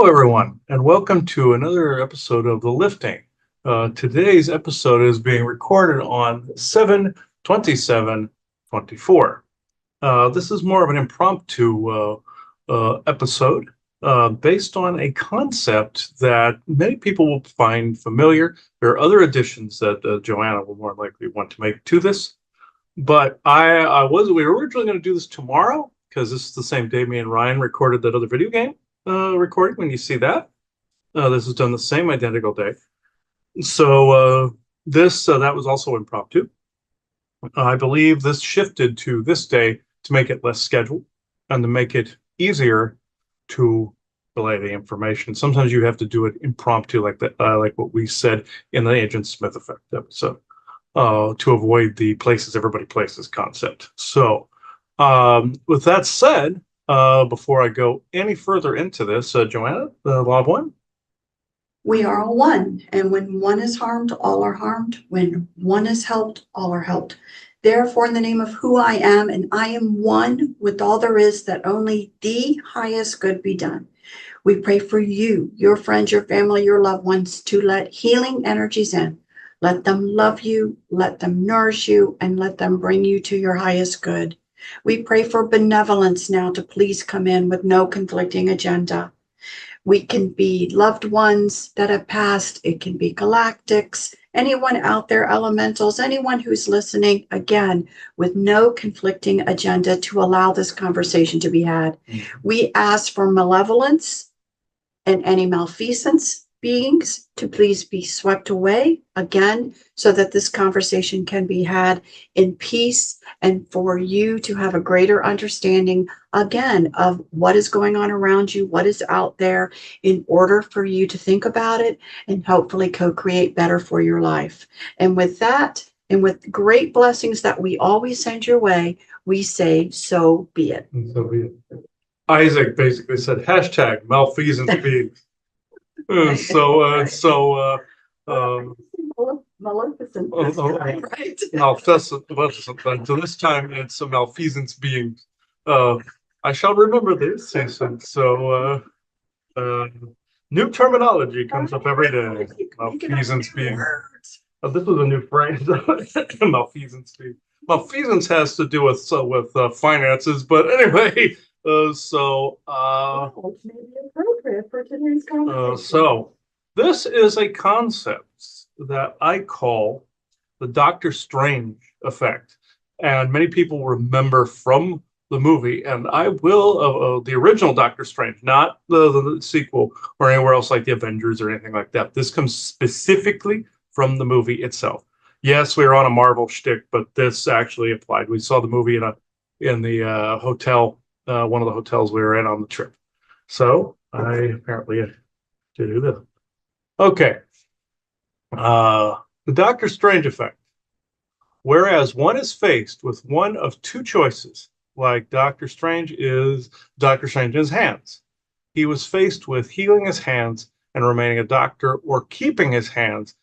everyone, and welcome to another episode of The Lifting. Today's episode is being recorded on 7/27/24. This is more of an impromptu episode based on a concept that many people will find familiar. There are other additions that Joanna will more likely want to make to this, but we were originally going to do this tomorrow because this is the same day me and Ryan recorded that other video game recording. When you see that, this is done the same identical day. So this that was also impromptu. I believe this shifted to this day to make it less scheduled and to make it easier to relay the information. Sometimes you have to do it impromptu, like that, like what we said in the Agent Smith Effect episode, to avoid the places everybody places concept. So, with that said, before I go any further into this, Joanna, the law of one. We are all one, and when one is harmed, all are harmed. When one is helped, all are helped. Therefore, in the name of who I am, and I am one with all there is, that only the highest good be done. We pray for you, your friends, your family, your loved ones, to let healing energies in. Let them love you, let them nourish you, and let them bring you to your highest good. We pray for benevolence now to please come in with no conflicting agenda. We can be loved ones that have passed. It can be galactics, anyone out there, elementals, anyone who's listening, again, with no conflicting agenda to allow this conversation to be had. We ask for malevolence and any malfeasance beings to please be swept away, again, so that this conversation can be had in peace, and for you to have a greater understanding, again, of what is going on around you, what is out there, in order for you to think about it and hopefully co-create better for your life. And with that, and with great blessings that we always send your way, we say, so be it. So be it. Isaac basically said hashtag malfeasance beings. Maleficent. Right. Maleficent. So this time it's a malfeasance being. I shall remember this season. So new terminology comes up every day. Malfeasance being. This was a new phrase. Malfeasance being. Malfeasance has to do with finances, but anyway. Maybe appropriate for today's conversation. So this is a concept that I call the Doctor Strange effect, and many people remember from the movie. And I will the original Doctor Strange, not the sequel or anywhere else like the Avengers or anything like that. This comes specifically from the movie itself. Yes, we were on a Marvel shtick, but this actually applied. We saw the movie in the hotel. One of the hotels we were in on the trip. So I apparently had to do this. Okay. The Doctor Strange effect. Whereas one is faced with one of two choices, like Doctor Strange in his hands. He was faced with healing his hands and remaining a doctor, or keeping his hands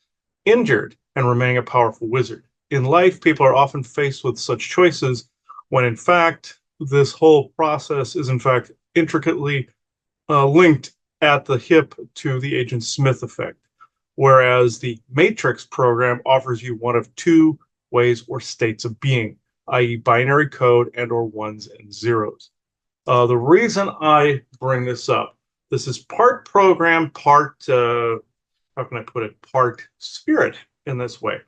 injured and remaining a powerful wizard. In life, people are often faced with such choices when, in fact, this whole process is in fact intricately linked at the hip to the Agent Smith effect, whereas the Matrix program offers you one of two ways or states of being, i.e. binary code and or ones and zeros. The reason I bring this up, this is part program, part, how can I put it, part spirit in this way.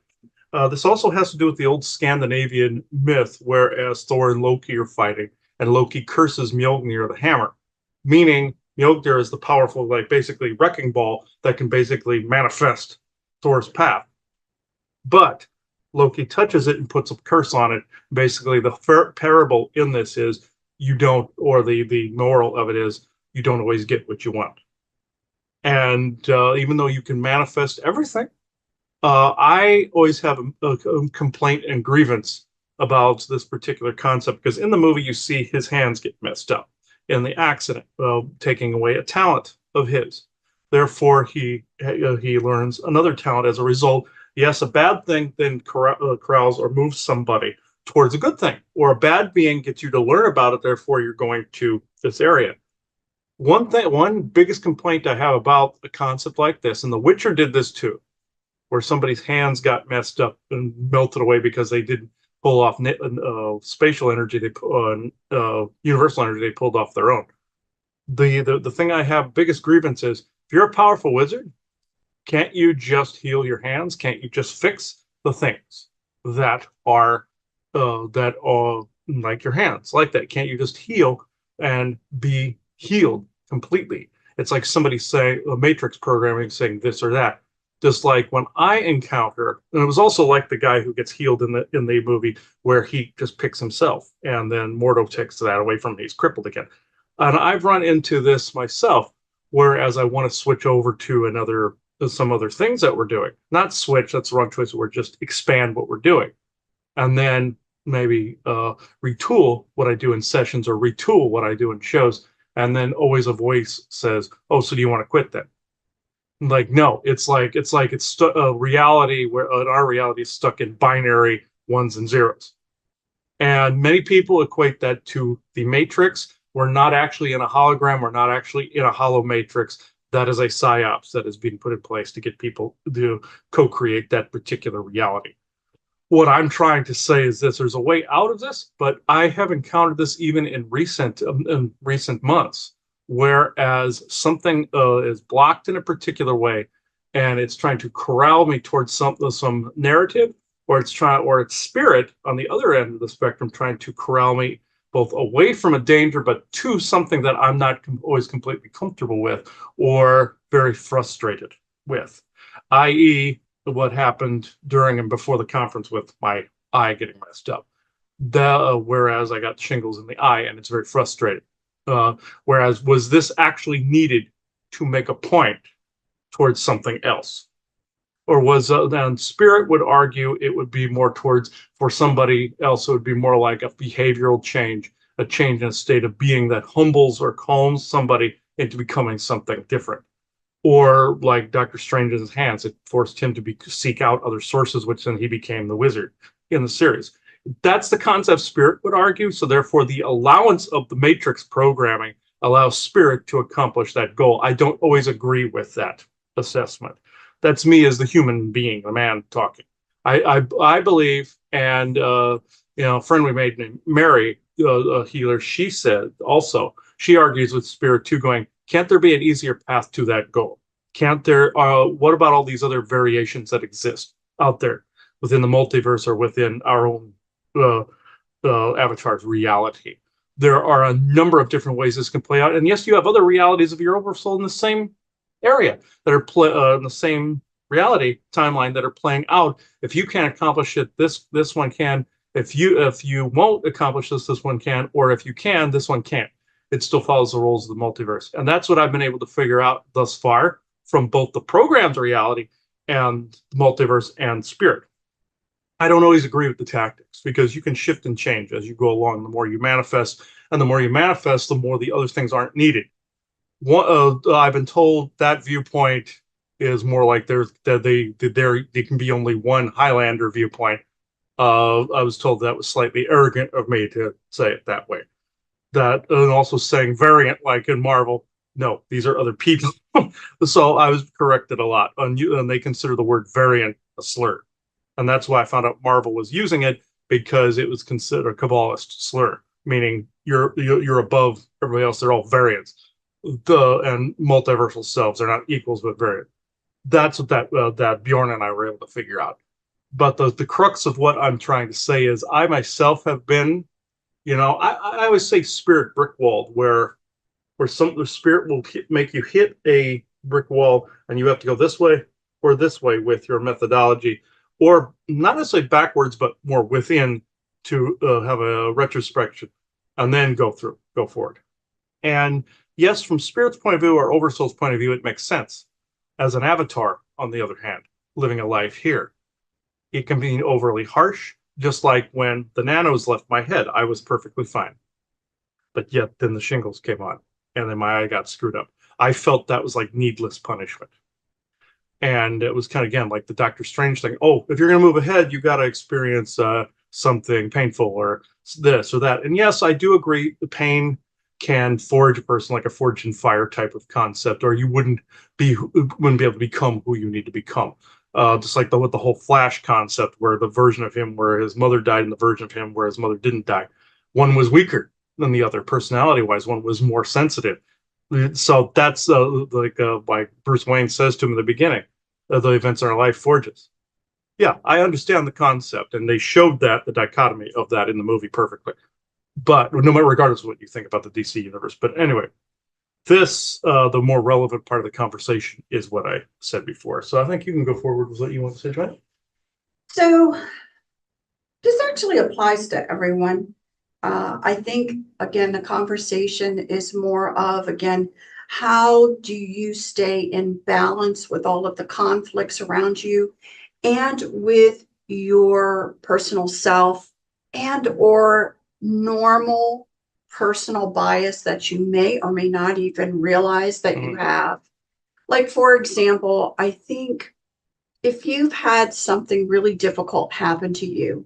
This also has to do with the old Scandinavian myth, whereas Thor and Loki are fighting, and Loki curses Mjolnir the hammer, meaning Mjolnir is the powerful, like basically wrecking ball that can basically manifest Thor's path. But Loki touches it and puts a curse on it. Basically, the parable in this is you don't, or the moral of it is you don't always get what you want. And even though you can manifest everything, I always have a complaint and grievance about this particular concept, because in the movie you see his hands get messed up in the accident, taking away a talent of his. Therefore, he learns another talent as a result. Yes, a bad thing then corrals or moves somebody towards a good thing, or a bad being gets you to learn about it. Therefore, you're going to this area. one biggest complaint I have about a concept like this, and The Witcher did this too, where somebody's hands got messed up and melted away because they didn't pull off spatial energy, universal energy they pulled off their own. The thing I have biggest grievance is, if you're a powerful wizard, can't you just heal your hands? Can't you just fix the things that are like your hands, like that? Can't you just heal and be healed completely? It's like somebody saying, a matrix programming saying this or that. Just like when I encounter, and it was also like the guy who gets healed in the movie, where he just picks himself and then Mordo takes that away from him. He's crippled again. And I've run into this myself, whereas I want to switch over to some other things that we're doing. Not switch, that's the wrong choice of word, just expand what we're doing. And then maybe retool what I do in sessions or retool what I do in shows. And then always a voice says, "Oh, so do you want to quit then?" Like, no, it's a reality where our reality is stuck in binary ones and zeros. And many people equate that to the Matrix. We're not actually in a hologram. We're not actually in a hollow matrix. That is a psyops that is being put in place to get people to co-create that particular reality. What I'm trying to say is this: there's a way out of this, but I have encountered this even in recent months, whereas something is blocked in a particular way, and it's trying to corral me towards some narrative, or it's spirit on the other end of the spectrum trying to corral me both away from a danger, but to something that I'm not always completely comfortable with or very frustrated with, i.e., what happened during and before the conference with my eye getting messed up. Whereas I got shingles in the eye and it's very frustrating. Whereas, was this actually needed to make a point towards something else? Or was then spirit would argue it would be more towards, for somebody else, it would be more like a behavioral change, a change in a state of being that humbles or calms somebody into becoming something different. Or like Doctor Strange's hands, it forced him to seek out other sources, which then he became the wizard in the series. That's the concept spirit would argue. So therefore, the allowance of the Matrix programming allows spirit to accomplish that goal. I don't always agree with that assessment. That's me as the human being, the man talking. I believe, and a friend we made named Mary, a healer, she said also, she argues with spirit too, going, can't there be an easier path to that goal? Can't there? What about all these other variations that exist out there within the multiverse or within our own avatar's reality? There are a number of different ways this can play out. And yes, you have other realities of your oversoul in the same area that are in the same reality timeline that are playing out. If you can't accomplish it, this one can. If you won't accomplish this one can. Or if you can, this one can't. It still follows the rules of the multiverse. And that's what I've been able to figure out thus far from both the programmed reality and the multiverse and spirit. I don't always agree with the tactics, because you can shift and change as you go along. The more you manifest, and the more you manifest, the more the other things aren't needed. I've been told that viewpoint is more like they can be only one Highlander viewpoint. I was told that was slightly arrogant of me to say it that way. That, and also saying variant like in Marvel. No, these are other people. So I was corrected a lot, and they consider the word variant a slur, and that's why I found out Marvel was using it, because it was considered a Kabbalist slur, meaning you're above everybody else. They're all variants. And multiversal selves are not equals but variant. That's what that Bjorn and I were able to figure out. But the crux of what I'm trying to say is, I myself have been, I always say spirit brick walled, where the spirit will make you hit a brick wall, and you have to go this way or this way with your methodology, or not necessarily backwards, but more within, to have a retrospection and then go forward. And yes, from spirit's point of view or oversoul's point of view, it makes sense. As an avatar, on the other hand, living a life here, it can be overly harsh. Just like when the nanos left my head, I was perfectly fine. But yet then the shingles came on, and then my eye got screwed up. I felt that was like needless punishment. And it was kind of, again, like the Doctor Strange thing. Oh, if you're going to move ahead, you got to experience something painful or this or that. And yes, I do agree. The pain can forge a person, like a forged in fire type of concept, or you wouldn't be able to become who you need to become. Just like with the whole Flash concept, where the version of him where his mother died and the version of him where his mother didn't die, one was weaker than the other personality wise, one was more sensitive. So that's why Bruce Wayne says to him in the beginning, the events in our life forges. Yeah, I understand the concept, and they showed that, the dichotomy of that in the movie perfectly. But no matter, regardless of what you think about the DC universe. But anyway, this the more relevant part of the conversation is what I said before. So I think you can go forward with what you want to say, Joanne. So this actually applies to everyone. I think, again, the conversation is more of, again, how do you stay in balance with all of the conflicts around you and with your personal self and or normal personal bias that you may or may not even realize that you have. Like, for example, I think if you've had something really difficult happen to you,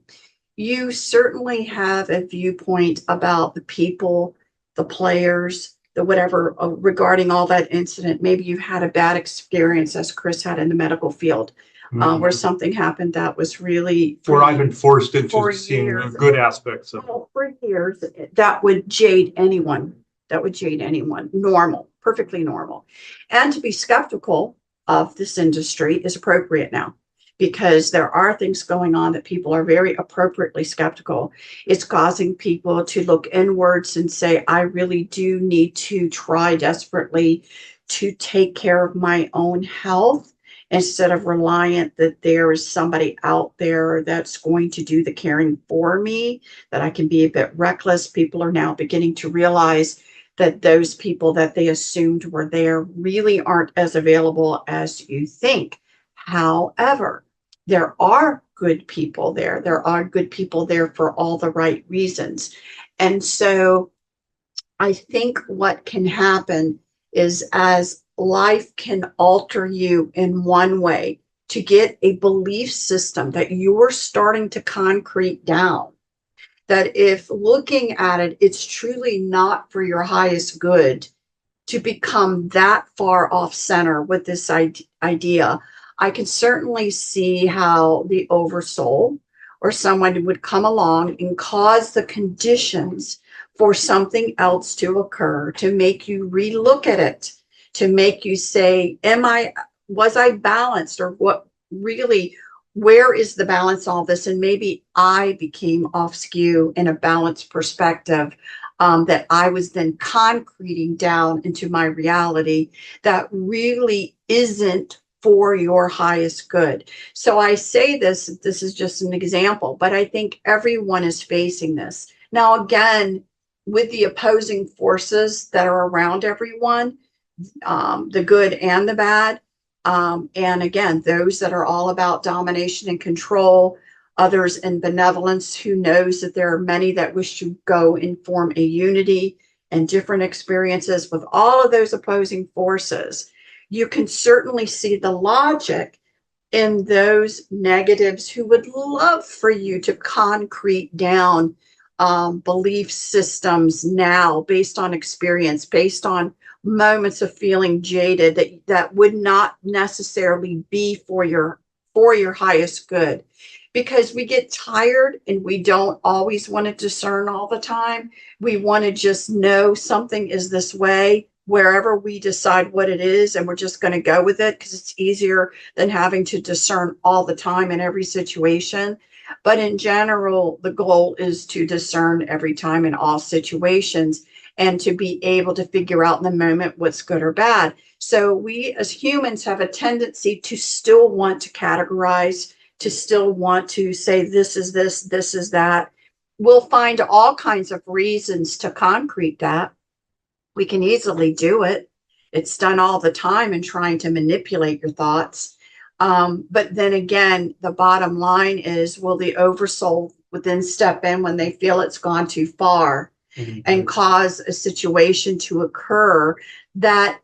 you certainly have a viewpoint about the people, the players, the whatever regarding all that incident. Maybe you had a bad experience, as Chris had in the medical field, where something happened that was really where I've been forced into seeing years, good aspects of. well, for years, that would jade anyone. That would jade anyone. Normal, perfectly normal, and to be skeptical of this industry is appropriate now, because there are things going on that people are very appropriately skeptical. It's causing people to look inwards and say, I really do need to try desperately to take care of my own health instead of reliant that there is somebody out there that's going to do the caring for me, that I can be a bit reckless. People are now beginning to realize that those people that they assumed were there really aren't as available as you think. However, there are good people there. There are good people there for all the right reasons. And so I think what can happen is, as life can alter you in one way, to get a belief system that you're starting to concrete down, that if looking at it, it's truly not for your highest good to become that far off center with this idea. I can certainly see how the oversoul or someone would come along and cause the conditions for something else to occur, to make you relook at it, to make you say, was I balanced, or what really, where is the balance all this? And maybe I became off skew in a balanced perspective, that I was then concreting down into my reality that really isn't for your highest good. So I say this is just an example, but I think everyone is facing this. Now, again, with the opposing forces that are around everyone, the good and the bad, and again, those that are all about domination and control, others in benevolence, who knows that there are many that wish to go and form a unity and different experiences with all of those opposing forces. You can certainly see the logic in those negatives who would love for you to concrete down belief systems now, based on experience, based on moments of feeling jaded, that would not necessarily be for your highest good, because we get tired and we don't always want to discern all the time. We want to just know something is this way wherever we decide what it is, and we're just going to go with it because it's easier than having to discern all the time in every situation. But in general, the goal is to discern every time in all situations, and to be able to figure out in the moment what's good or bad. So we as humans have a tendency to still want to categorize, to still want to say, this is this, this is that. We'll find all kinds of reasons to concrete that. We can easily do it. It's done all the time in trying to manipulate your thoughts. But then again, the bottom line is, will the oversoul then step in when they feel it's gone too far, and cause a situation to occur that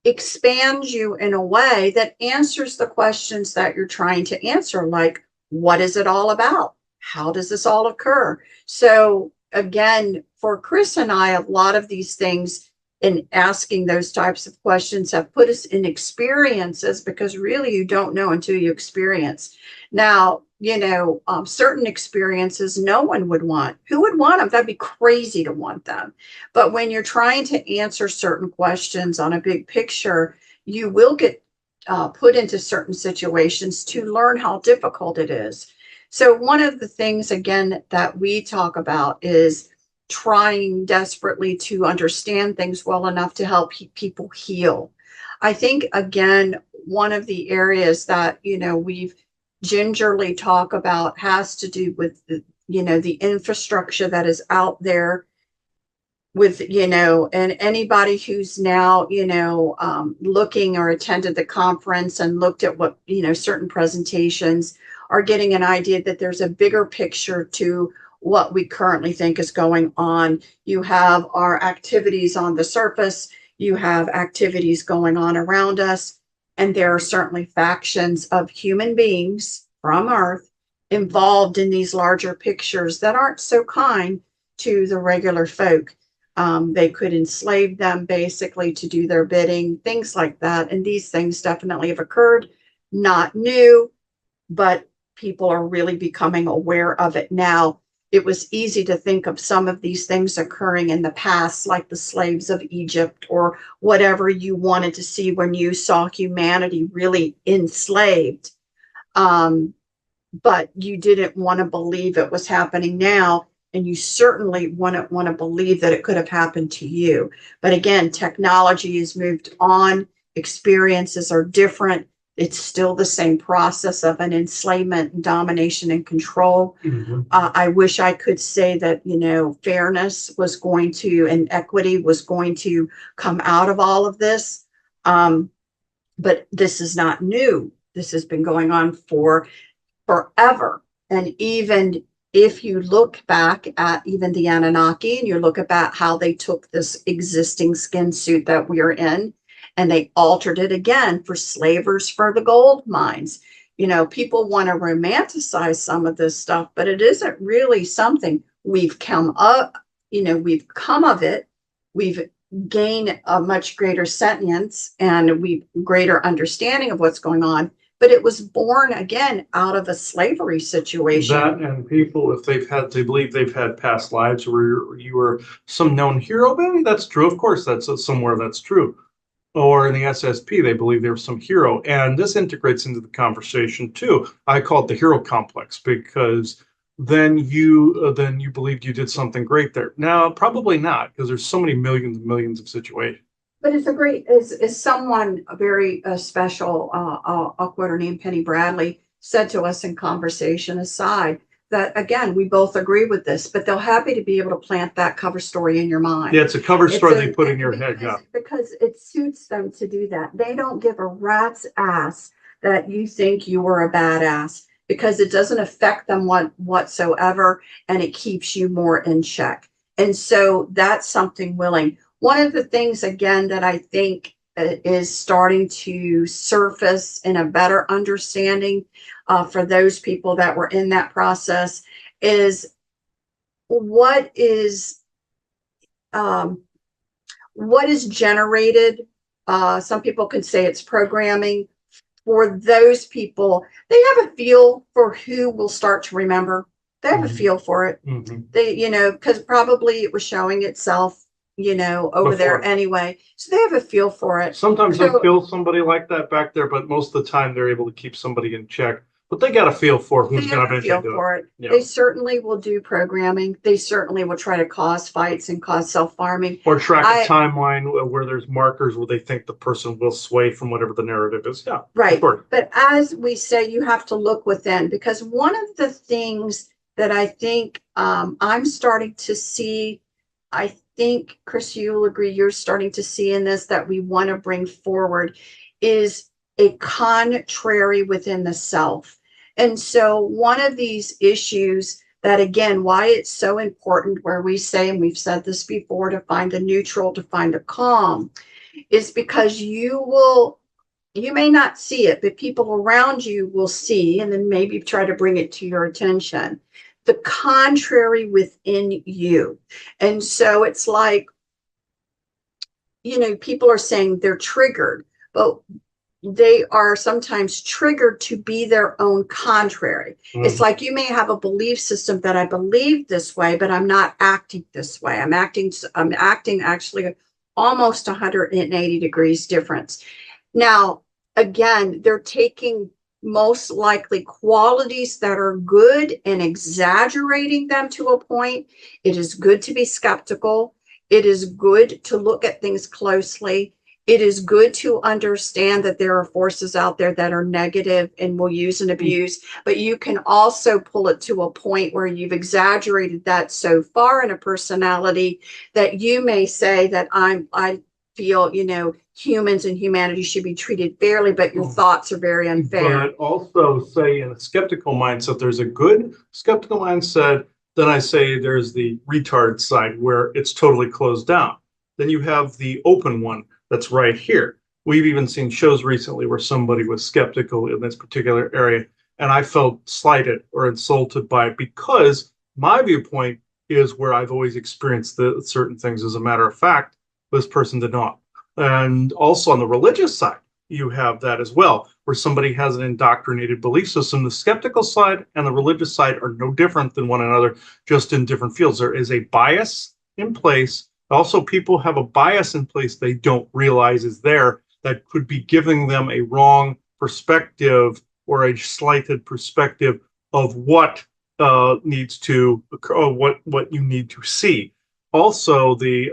expands you in a way that answers the questions that you're trying to answer, like, what is it all about? How does this all occur? So again, for Chris and I, a lot of these things in asking those types of questions have put us in experiences, because really you don't know until you experience. Now, certain experiences no one would want. Who would want them? That'd be crazy to want them. But when you're trying to answer certain questions on a big picture, you will get put into certain situations to learn how difficult it is. So one of the things, again, that we talk about is trying desperately to understand things well enough to help people heal. I think, again, one of the areas that, we've gingerly talk about has to do with the infrastructure that is out there with, and anybody who's now, looking or attended the conference and looked at what, certain presentations are getting an idea that there's a bigger picture to what we currently think is going on. You have our activities on the surface, you have activities going on around us, and there are certainly factions of human beings from Earth involved in these larger pictures that aren't so kind to the regular folk. They could enslave them basically to do their bidding, things like that. And these things definitely have occurred, not new, but people are really becoming aware of it now. It was easy to think of some of these things occurring in the past, like the slaves of Egypt or whatever you wanted to see when you saw humanity really enslaved. But you didn't want to believe it was happening now. And you certainly wouldn't want to believe that it could have happened to you. But again, technology has moved on. Experiences are different. It's still the same process of an enslavement, domination, and control. Mm-hmm. I wish I could say that, fairness was going to, and equity was going to come out of all of this. But this is not new. This has been going on for forever. And even if you look back at even the Anunnaki and you look about how they took this existing skin suit that we are in and they altered it again for slavers for the gold mines. People want to romanticize some of this stuff, but it isn't really something. We've come up, we've come of it. We've gained a much greater sentience and we've greater understanding of what's going on. But it was born again out of a slavery situation. That, and people, if they believe they've had past lives where you were some known hero, maybe that's true. Of course, that's somewhere that's true. Or in the SSP, they believe there was some hero. And this integrates into the conversation too. I call it the hero complex, because then you believed you did something great there. Now, probably not, because there's so many millions and millions of situations. But it's a great, is someone very special, I'll quote her name, Penny Bradley, said to us in conversation aside, that again, we both agree with this, but they're happy to be able to plant that cover story in your mind. Yeah, it's a cover story they put in your head. Yeah, because it suits them to do that. They don't give a rat's ass that you think you were a badass, because it doesn't affect them whatsoever, and it keeps you more in check. And so that's something willing. One of the things, again, that I think is starting to surface in a better understanding for those people that were in that process is what is generated. Some people can say it's programming. For those people, they have a feel for who will start to remember. They have a feel for it. Mm-hmm. They, because probably it was showing itself over there anyway. So they have a feel for it. Sometimes they kill somebody like that back there, but most of the time they're able to keep somebody in check. But they got a feel for who's going to feel for it. Yeah. They certainly will do programming. They certainly will try to cause fights and cause self-harming. Or track a timeline where there's markers where they think the person will sway from whatever the narrative is. Yeah. Right. But as we say, you have to look within, because one of the things that I think I'm starting to see, I think, Chris, you will agree, you're starting to see in this that we want to bring forward, is a contrary within the self. And so one of these issues that, again, why it's so important, where we say, and we've said this before, to find the neutral, to find a calm, is because you may not see it, but people around you will see, and then maybe try to bring it to your attention, the contrary within you. And so it's like, people are saying they're triggered, but they are sometimes triggered to be their own contrary. It's like you may have a belief system that I believe this way, but I'm not acting this way. I'm acting actually almost 180 degrees difference. Now, again, they're taking most likely qualities that are good and exaggerating them to a point. It is good to be skeptical. It is good to look at things closely. It is good to understand that there are forces out there that are negative and will use and abuse, but you can also pull it to a point where you've exaggerated that so far in a personality that you may say that I feel, humans and humanity should be treated fairly, but your thoughts are very unfair. But also say in a skeptical mindset, there's a good skeptical mindset. Then I say there's the retard side where it's totally closed down. Then you have the open one that's right here. We've even seen shows recently where somebody was skeptical in this particular area, and I felt slighted or insulted by it because my viewpoint is where I've always experienced the certain things. As a matter of fact, this person did not. And also on the religious side, you have that as well, where somebody has an indoctrinated belief system. The skeptical side and the religious side are no different than one another, just in different fields. There is a bias in place. Also, people have a bias in place they don't realize is there that could be giving them a wrong perspective or a slighted perspective of what needs to occur, what you need to see. Also, the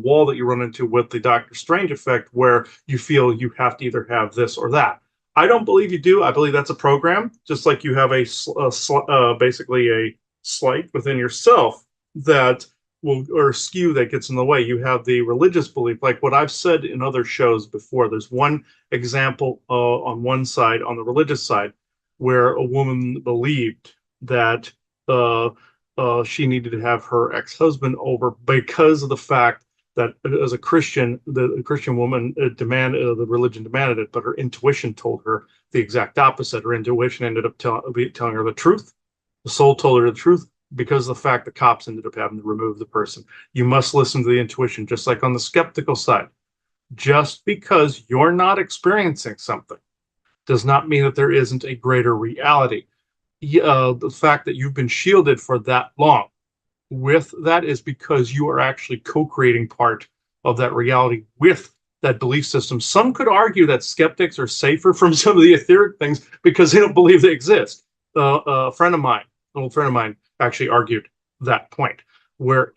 wall that you run into with the Doctor Strange effect, where you feel you have to either have this or that. I don't believe you do. I believe that's a program, just like you have basically a slight within yourself that will, or skew that gets in the way. You have the religious belief, like what I've said in other shows before. There's one example on one side, on the religious side, where a woman believed that she needed to have her ex-husband over because of the fact that as a Christian, the Christian woman demanded, the religion demanded it, but her intuition told her the exact opposite. Her intuition ended up telling her the truth. The soul told her the truth because of the fact the cops ended up having to remove the person. You must listen to the intuition, just like on the skeptical side. Just because you're not experiencing something does not mean that there isn't a greater reality. The fact that you've been shielded for that long with that is because you are actually co-creating part of that reality with that belief system. Some could argue that skeptics are safer from some of the etheric things because they don't believe they exist. A friend of mine, an old friend of mine, actually argued that point, where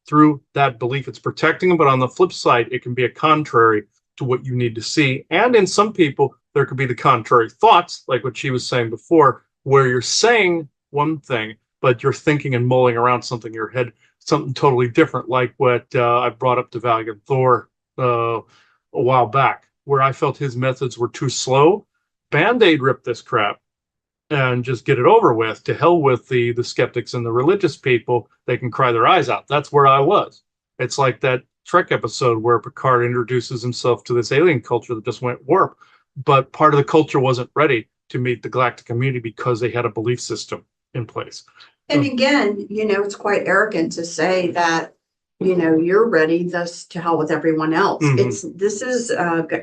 through that belief it's protecting them, but on the flip side, it can be a contrary to what you need to see. And in some people, there could be the contrary thoughts, like what she was saying before, where you're saying one thing, but you're thinking and mulling around something in your head, something totally different, like what I brought up to Valiant Thor a while back, where I felt his methods were too slow. Band-Aid ripped this crap and just get it over with. To hell with the skeptics and the religious people. They can cry their eyes out. That's where I was. It's like that Trek episode where Picard introduces himself to this alien culture that just went warp, but part of the culture wasn't ready to meet the galactic community because they had a belief system in place. And again, it's quite arrogant to say that, you're ready, thus to hell with everyone else.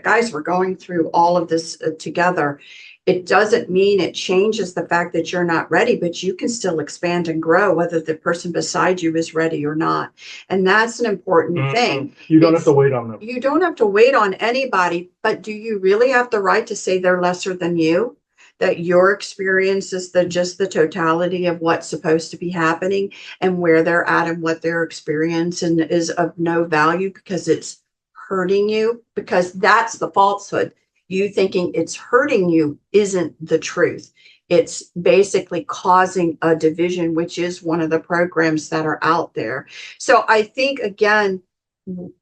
Guys, we're going through all of this together. It doesn't mean it changes the fact that you're not ready, but you can still expand and grow whether the person beside you is ready or not. And that's an important thing. You don't have to wait on them. You don't have to wait on anybody, but do you really have the right to say they're lesser than you? That your experience is just the totality of what's supposed to be happening and where they're at and what their experience and is of no value because it's hurting you, because that's the falsehood. You thinking it's hurting you isn't the truth. It's basically causing a division, which is one of the programs that are out there. So I think, again,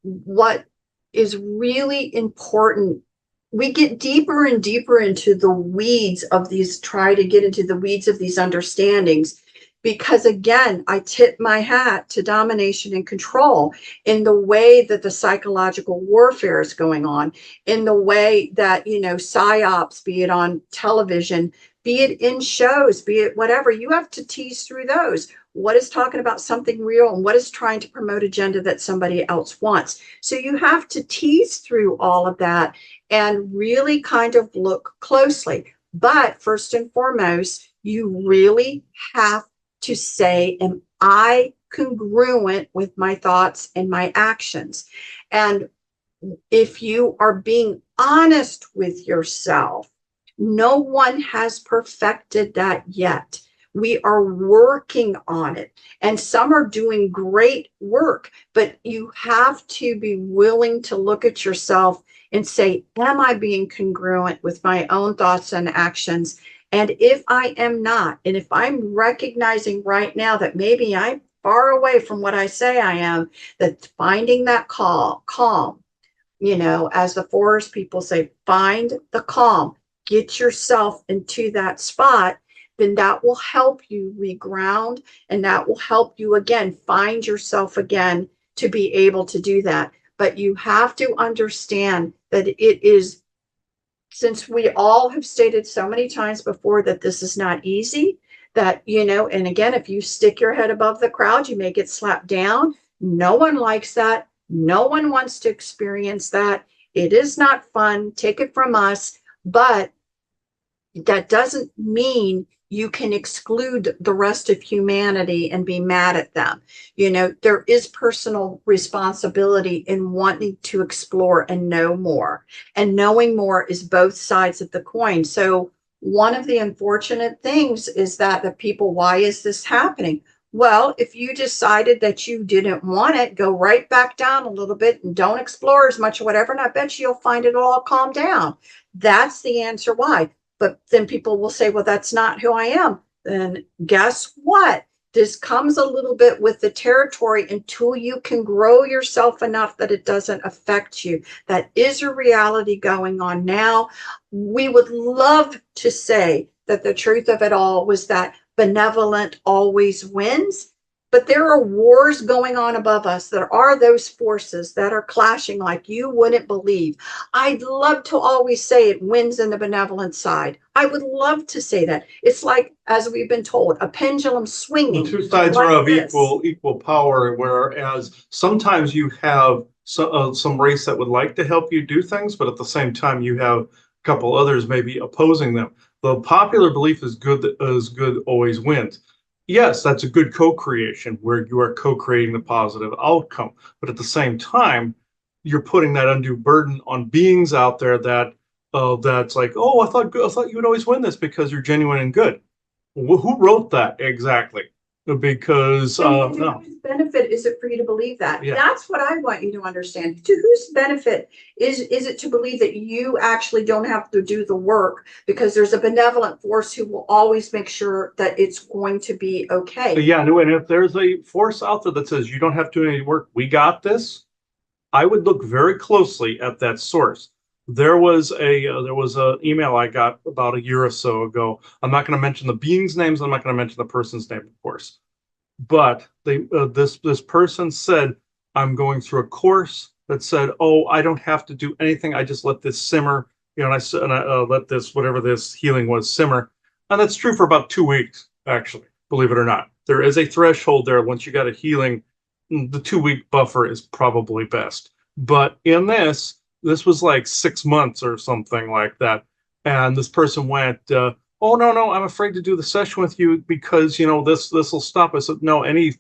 what is really important, we get deeper and deeper into the weeds of these, try to get into the weeds of these understandings, because again, I tip my hat to domination and control in the way that the psychological warfare is going on, in the way that, psyops, be it on television, be it in shows, be it whatever, you have to tease through those. What is talking about something real and what is trying to promote agenda that somebody else wants? So you have to tease through all of that and really kind of look closely. But first and foremost, you really have to say, am I congruent with my thoughts and my actions? And if you are being honest with yourself, no one has perfected that yet. We are working on it, and some are doing great work, but you have to be willing to look at yourself and say, am I being congruent with my own thoughts and actions? And if I am not, and if I'm recognizing right now that maybe I'm far away from what I say I am, that finding that calm, as the forest people say, find the calm, get yourself into that spot, then that will help you reground, and that will help you again find yourself again to be able to do that. But you have to understand that it is, since we all have stated so many times before that this is not easy, that, and again, if you stick your head above the crowd, you may get slapped down. No one likes that. No one wants to experience that. It is not fun. Take it from us. But that doesn't mean you can exclude the rest of humanity and be mad at them. There is personal responsibility in wanting to explore and know more. And knowing more is both sides of the coin. So one of the unfortunate things is that the people, why is this happening? Well, if you decided that you didn't want it, go right back down a little bit and don't explore as much or whatever, and I bet you'll find it all calm down. That's the answer why. But then people will say, well, that's not who I am. Then guess what? This comes a little bit with the territory until you can grow yourself enough that it doesn't affect you. That is a reality going on now. We would love to say that the truth of it all was that benevolent always wins. But there are wars going on above us. There are those forces that are clashing like you wouldn't believe. I'd love to always say it wins in the benevolent side. I would love to say that. It's like, as we've been told, a pendulum swinging. The two sides like are of this. equal power, whereas sometimes you have some race that would like to help you do things, but at the same time you have a couple others maybe opposing them. The popular belief is good always wins. Yes, that's a good co-creation where you are co-creating the positive outcome. But at the same time, you're putting that undue burden on beings out there that's like, oh, I thought you would always win this because you're genuine and good. Who wrote that exactly? Because To no, whose benefit is it for you to believe that? Yeah. That's what I want you to understand. To whose benefit is it to believe that you actually don't have to do the work because there's a benevolent force who will always make sure that it's going to be okay? yeah, no, and if there's a force out there that says you don't have to do any work, we got this, I would look very closely at that source. There was an email I got about a year or so ago. I'm not going to mention the beings' names. I'm not going to mention the person's name, of course. But this person said, I'm going through a course that said, oh, I don't have to do anything. I just let this simmer, and I let this whatever this healing was simmer, and that's true for about 2 weeks, actually. Believe it or not, there is a threshold there. Once you got a healing, the 2 week buffer is probably best. But in this was like 6 months or something like that. And this person went, oh no, I'm afraid to do the session with you because this will stop us. No, any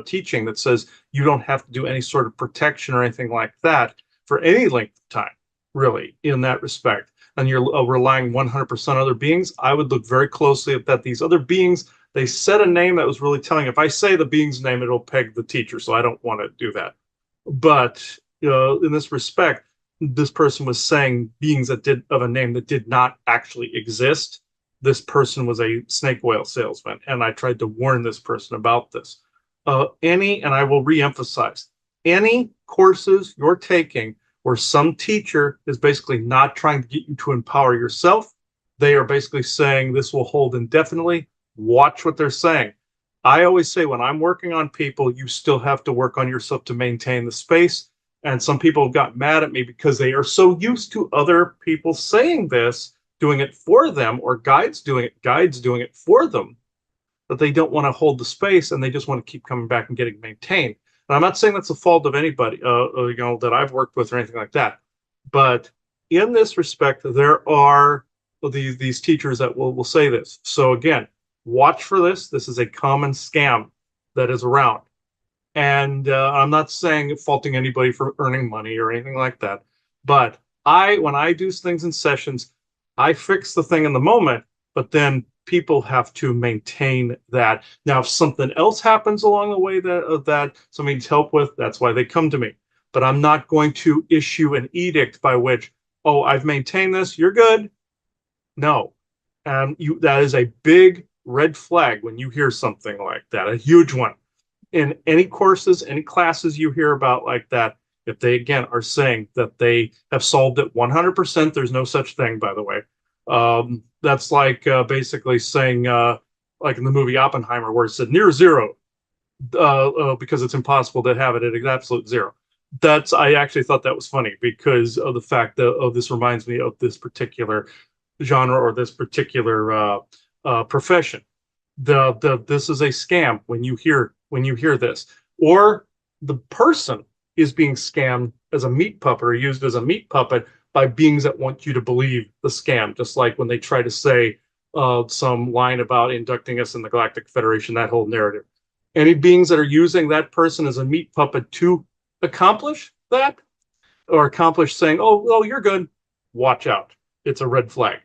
teaching that says you don't have to do any sort of protection or anything like that for any length of time, really, in that respect, and you're relying 100% on other beings, I would look very closely at that. These other beings, they said a name that was really telling. If I say the being's name, it'll peg the teacher, so I don't want to do that. But in this respect, this person was saying beings that did of a name that did not actually exist. This person was a snake oil salesman, and I tried to warn this person about this. And I will reemphasize, any courses you're taking where some teacher is basically not trying to get you to empower yourself, they are basically saying this will hold indefinitely. Watch what they're saying. I always say when I'm working on people, you still have to work on yourself to maintain the space. And some people got mad at me because they are so used to other people saying this doing it for them, or guides doing it for them, that they don't want to hold the space and they just want to keep coming back and getting maintained. And I'm not saying that's the fault of anybody, that I've worked with or anything like that. But in this respect, there are these teachers that will say this. So again, watch for this. This is a common scam that is around. And I'm not saying faulting anybody for earning money or anything like that. But when I do things in sessions, I fix the thing in the moment, but then people have to maintain that. Now, if something else happens along the way that somebody needs help with, that's why they come to me. But I'm not going to issue an edict by which, oh, I've maintained this, you're good. No. That is a big red flag when you hear something like that, a huge one. In any courses, any classes you hear about like that, if they again are saying that they have solved it 100%, there's no such thing, by the way. That's like basically saying, like in the movie Oppenheimer, where it said near zero, because it's impossible to have it at absolute zero. I actually thought that was funny because of the fact that, oh, this reminds me of this particular genre or this particular profession. This is a scam when you hear this, or the person is being scammed as a meat puppet or used as a meat puppet by beings that want you to believe the scam, just like when they try to say some line about inducting us in the Galactic Federation, that whole narrative. Any beings that are using that person as a meat puppet to accomplish that, or accomplish saying, oh, you're good, watch out. It's a red flag.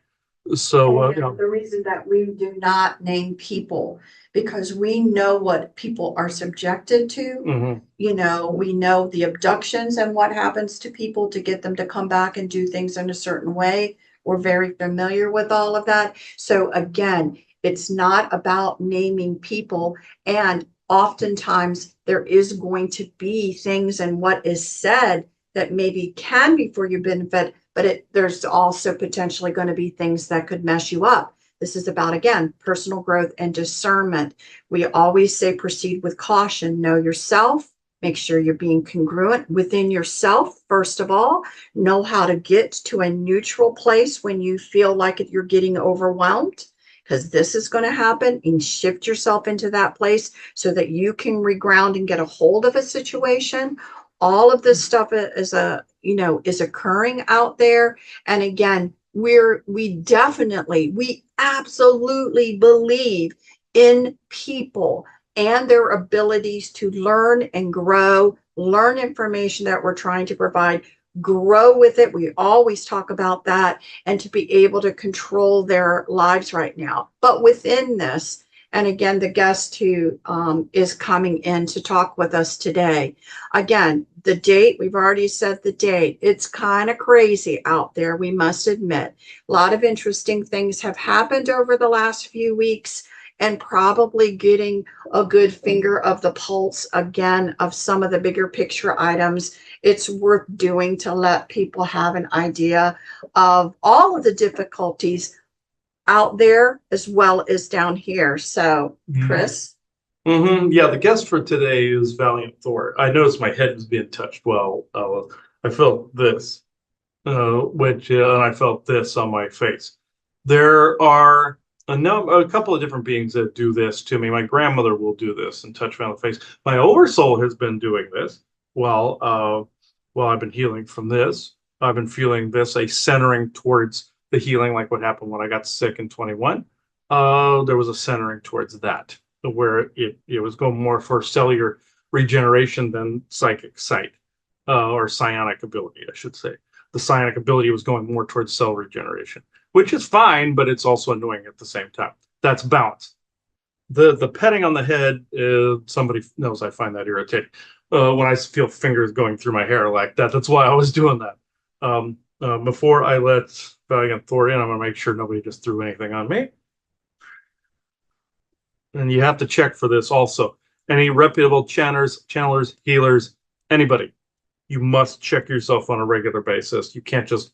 So, And the reason that we do not name people, because we know what people are subjected to. mhm. We know the abductions and what happens to people to get them to come back and do things in a certain way. We're very familiar with all of that. So again, it's not about naming people. And oftentimes there is going to be things in what is said that maybe can be for your benefit, but there's also potentially going to be things that could mess you up. This is about, again, personal growth and discernment. We always say proceed with caution. Know yourself. Make sure you're being congruent within yourself, first of all. Know how to get to a neutral place when you feel like you're getting overwhelmed, because this is going to happen, and shift yourself into that place so that you can reground and get a hold of a situation. All of this stuff is occurring out there. And again, we absolutely believe in people and their abilities to learn and grow, learn information that we're trying to provide, grow with it. We always talk about that, and to be able to control their lives right now. But within this, and again, the guest who is coming in to talk with us today, again, the date, we've already said the date. It's kind of crazy out there, we must admit. A lot of interesting things have happened over the last few weeks, and probably getting a good finger of the pulse again of some of the bigger picture items. It's worth doing to let people have an idea of all of the difficulties out there as well as down here. So, Chris? Yeah, the guest for today is Valiant Thor. I noticed my head was being touched while I felt this, and I felt this on my face. There are a couple of different beings that do this to me. My grandmother will do this and touch me on the face. My oversoul has been doing this while I've been healing from this. I've been feeling this, a centering towards the healing, like what happened when I got sick in 21. There was a centering towards that, where it was going more for cellular regeneration than psychic sight, or psionic ability, I should say. The psionic ability was going more towards cell regeneration, which is fine, but it's also annoying at the same time. That's balance. The petting on the head, somebody knows I find that irritating. When I feel fingers going through my hair like that, that's why I was doing that. Before I let Valiant Thor in, I'm gonna make sure nobody just threw anything on me. And you have to check for this also. Any reputable channelers, healers, anybody, you must check yourself on a regular basis. You can't just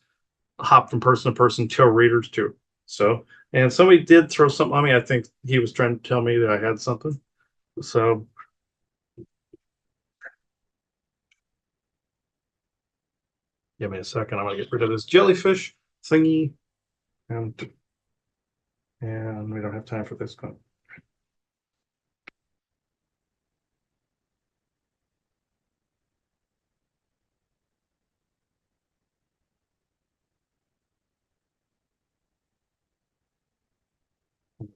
hop from person to person, tell readers too. So, and somebody did throw something on me. I think he was trying to tell me that I had something. So, give me a second. I'm gonna get rid of this jellyfish thingy. And we don't have time for this one.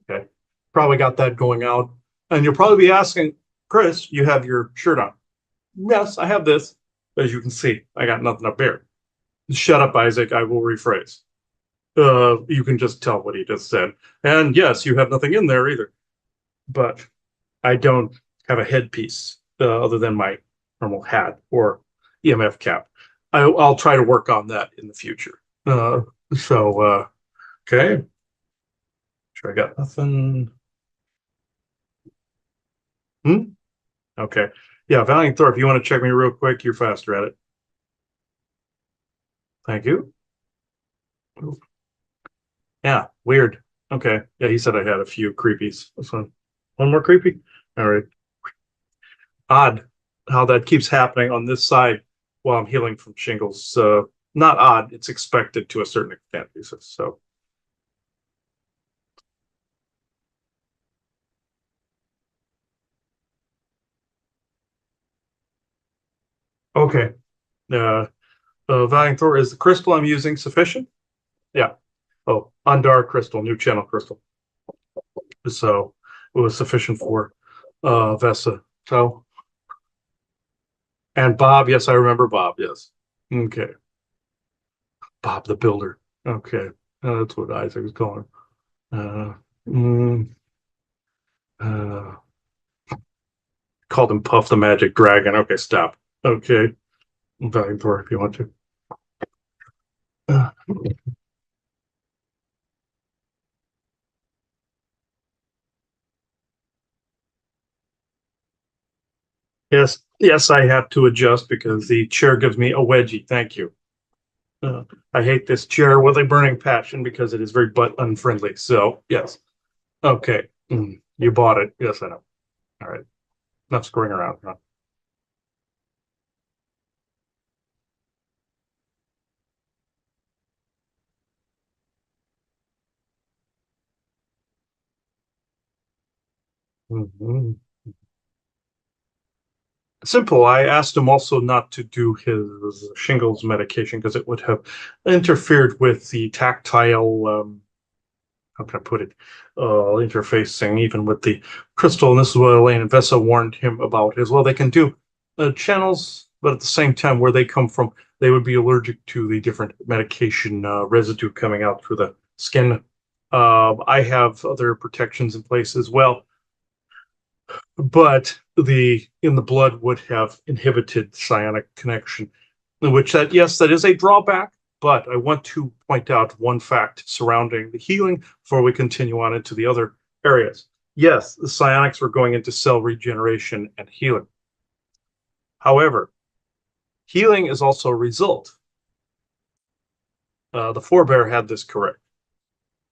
Okay, probably got that going out. And you'll probably be asking, Chris, you have your shirt on. Yes, I have this. As you can see, I got nothing up there. Shut up, Isaac. I will rephrase. You can just tell what he just said. And yes, you have nothing in there either. But I don't have a headpiece other than my normal hat or EMF cap. I'll try to work on that in the future. Okay. Sure, I got nothing. Hmm? Okay. Yeah, Valiant Thor, if you want to check me real quick, you're faster at it. Thank you. Yeah, weird. Okay. Yeah, he said I had a few creepies. This one more creepy? All right. Odd how that keeps happening on this side while I'm healing from shingles. Not odd, it's expected to a certain extent. So, okay. Uh, Valiant Thor, is the crystal I'm using sufficient? Yeah. Oh, Undar crystal, new channel crystal. So it was sufficient for Vesa. So, and Bob, yes, I remember Bob, yes. Okay. Bob the Builder. Okay. That's what Isaac was calling. Uh, mm, uh, Called him Puff the Magic Dragon. Okay, stop. Okay. Valiant Thor, if you want to. Uh, yes, yes, I have to adjust because the chair gives me a wedgie. Thank you. I hate this chair with a burning passion because it is very butt unfriendly. So, yes. Okay. You bought it. Yes, I know. All right. Enough screwing around. Huh? Mhm. Simple. I asked him also not to do his shingles medication because it would have interfered with the tactile, how can I put it, interfacing even with the crystal. And this is what Elaine and Vesa warned him about as well. They can do channels, but at the same time, where they come from, they would be allergic to the different medication residue coming out through the skin. I have other protections in place as well, but the in the blood would have inhibited psionic connection, which that yes, that is a drawback. But I want to point out one fact surrounding the healing before we continue on into the other areas. Yes, the psionics were going into cell regeneration and healing. However, healing is also a result. The forebear had this correct.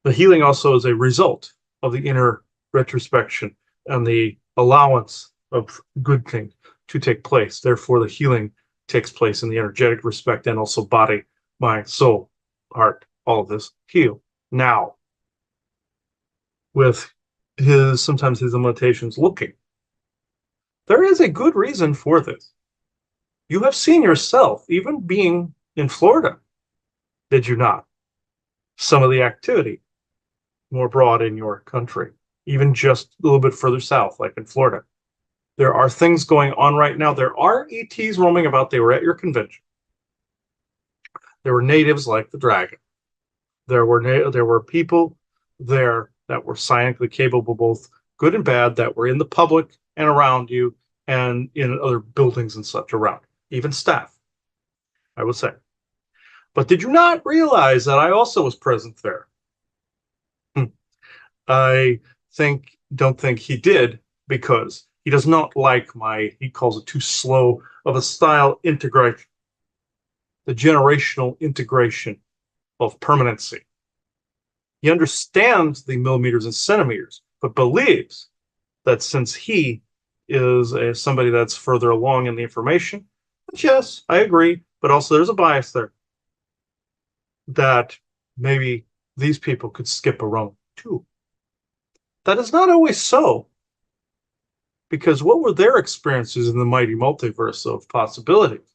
The healing also is a result of the inner retrospection and the allowance of good things to take place. Therefore, the healing takes place in the energetic respect and also body, mind, soul, heart, all of this heal. Now, with his sometimes his limitations looking, there is a good reason for this. You have seen yourself, even being in Florida, did you not? Some of the activity more broad in your country, even just a little bit further south, like in Florida. There are things going on right now. There are ETs roaming about. They were at your convention. There were natives like the dragon. There were people there that were psionically capable, both good and bad, that were in the public and around you, and in other buildings and such around, even staff, I would say. But did you not realize that I also was present there? I don't think he did because he does not like he calls it too slow of a style integration, the generational integration of permanency. He understands the millimeters and centimeters, but believes that since he is somebody that's further along in the information, which yes, I agree, but also there's a bias there that maybe these people could skip a rung too. That is not always so, because what were their experiences in the mighty multiverse of possibilities?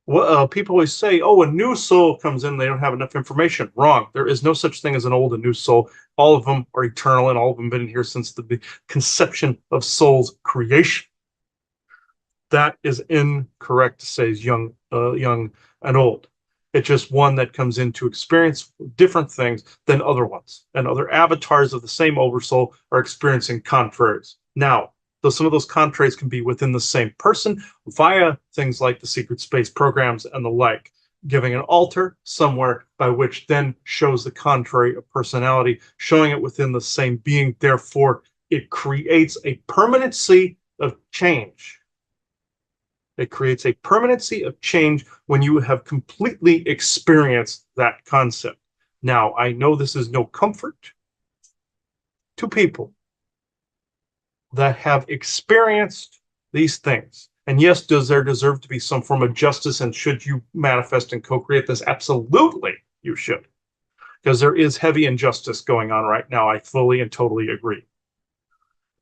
What people always say, oh, a new soul comes in, they don't have enough information. Wrong. There is no such thing as an old and new soul. All of them are eternal, and all of them have been here since the conception of soul's creation. That is incorrect to say is young and old. It's just one that comes in to experience different things than other ones, and other avatars of the same oversoul are experiencing contraries. Now, though some of those contraries can be within the same person via things like the secret space programs and the like, giving an altar somewhere by which then shows the contrary of personality, showing it within the same being. Therefore, it creates a permanency of change. It creates a permanency of change when you have completely experienced that concept. Now, I know this is no comfort to people that have experienced these things. And yes, does there deserve to be some form of justice? And should you manifest and co-create this? Absolutely, you should. Because there is heavy injustice going on right now. I fully and totally agree.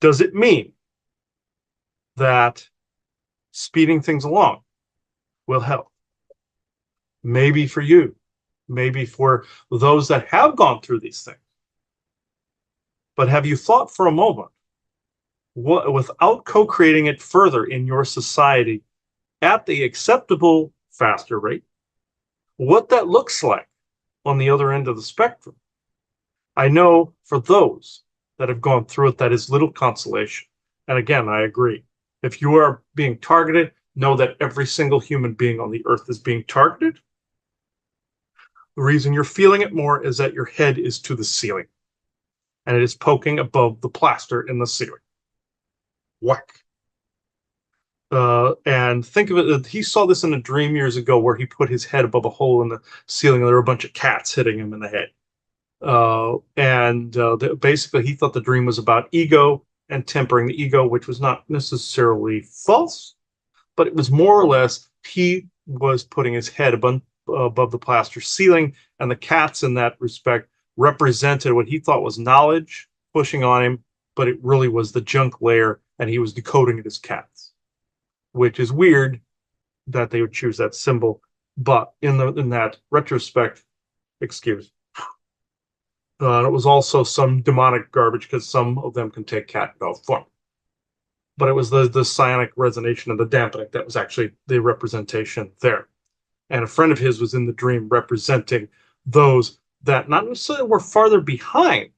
Does it mean that speeding things along will help? Maybe for you, maybe for those that have gone through these things. But have you thought for a moment, without co-creating it further in your society at the acceptable faster rate, what that looks like on the other end of the spectrum? I know for those that have gone through it, that is little consolation. And again, I agree. If you are being targeted, know that every single human being on the earth is being targeted. The reason you're feeling it more is that your head is to the ceiling and it is poking above the plaster in the ceiling. Whack. And think of it, he saw this in a dream years ago where he put his head above a hole in the ceiling and there were a bunch of cats hitting him in the head. Basically, he thought the dream was about ego and tempering the ego, which was not necessarily false, but it was more or less he was putting his head above the plaster ceiling, and the cats in that respect represented what he thought was knowledge pushing on him, but it really was the junk layer, and he was decoding it as cats, which is weird that they would choose that symbol. But in that retrospect, excuse. It was also some demonic garbage because some of them can take cat and dog form. But it was the psionic resonation and the dampening that was actually the representation there. And a friend of his was in the dream representing those that not necessarily were farther behind,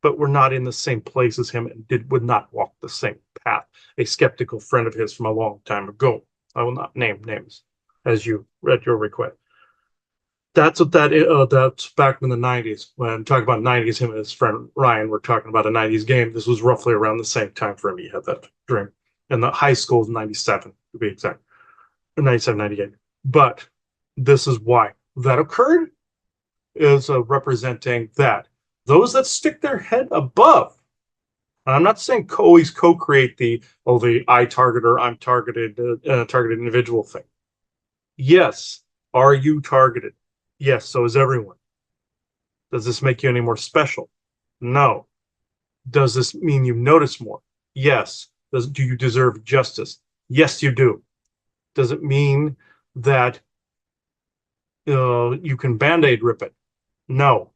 but were not in the same place as him and would not walk the same path. A skeptical friend of his from a long time ago. I will not name names as you read your request. That's what that's back in the 90s. When talking about 90s, him and his friend Ryan were talking about a 90s game. This was roughly around the same time frame he had that dream. And the high school was 97, to be exact. 97, 98. But this is why that occurred, is representing that those that stick their head above, and I'm not saying always co-create the I target or I'm targeted targeted individual thing. Yes, are you targeted? Yes, so is everyone. Does this make you any more special? No. Does this mean you notice more? Yes. Do you deserve justice? Yes, you do. Does it mean that you can Band-Aid rip it? No.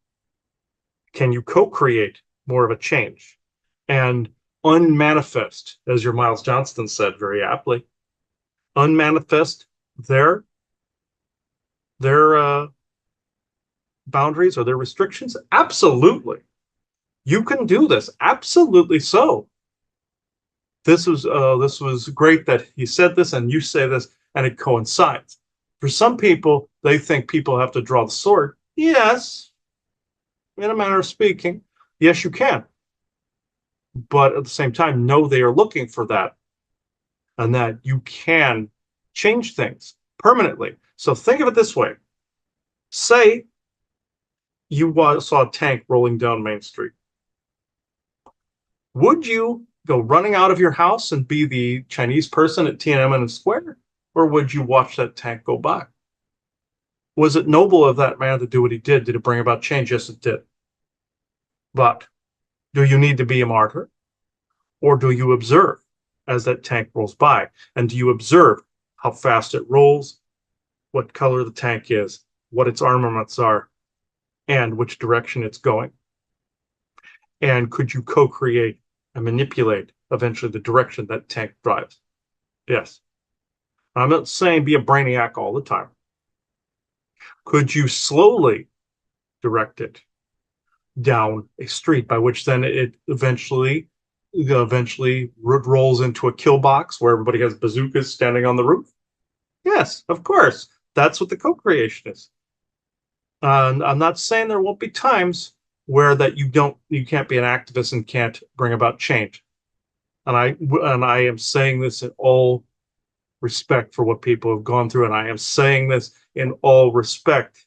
Can you co-create more of a change? And unmanifest, as your Miles Johnston said very aptly, unmanifest their boundaries or their restrictions? Absolutely. You can do this. Absolutely so. This was great that he said this and you say this, and it coincides. For some people, they think people have to draw the sword. Yes, in a manner of speaking, yes, you can. But at the same time, know they are looking for that, and that you can change things permanently. So think of it this way. Say you saw a tank rolling down Main Street. Would you go running out of your house and be the Chinese person at Tiananmen Square, or would you watch that tank go by? Was it noble of that man to do what he did? Did it bring about change? Yes, it did. But do you need to be a martyr? Or do you observe as that tank rolls by? And do you observe how fast it rolls, what color the tank is, what its armaments are, and which direction it's going? And could you co-create and manipulate eventually the direction that tank drives? Yes. I'm not saying be a brainiac all the time. Could you slowly direct it down a street by which then it eventually rolls into a kill box where everybody has bazookas standing on the roof? Yes, of course. That's what the co-creation is. And I'm not saying there won't be times where that you can't be an activist and can't bring about change. And I am saying this in all respect for what people have gone through, and I am saying this in all respect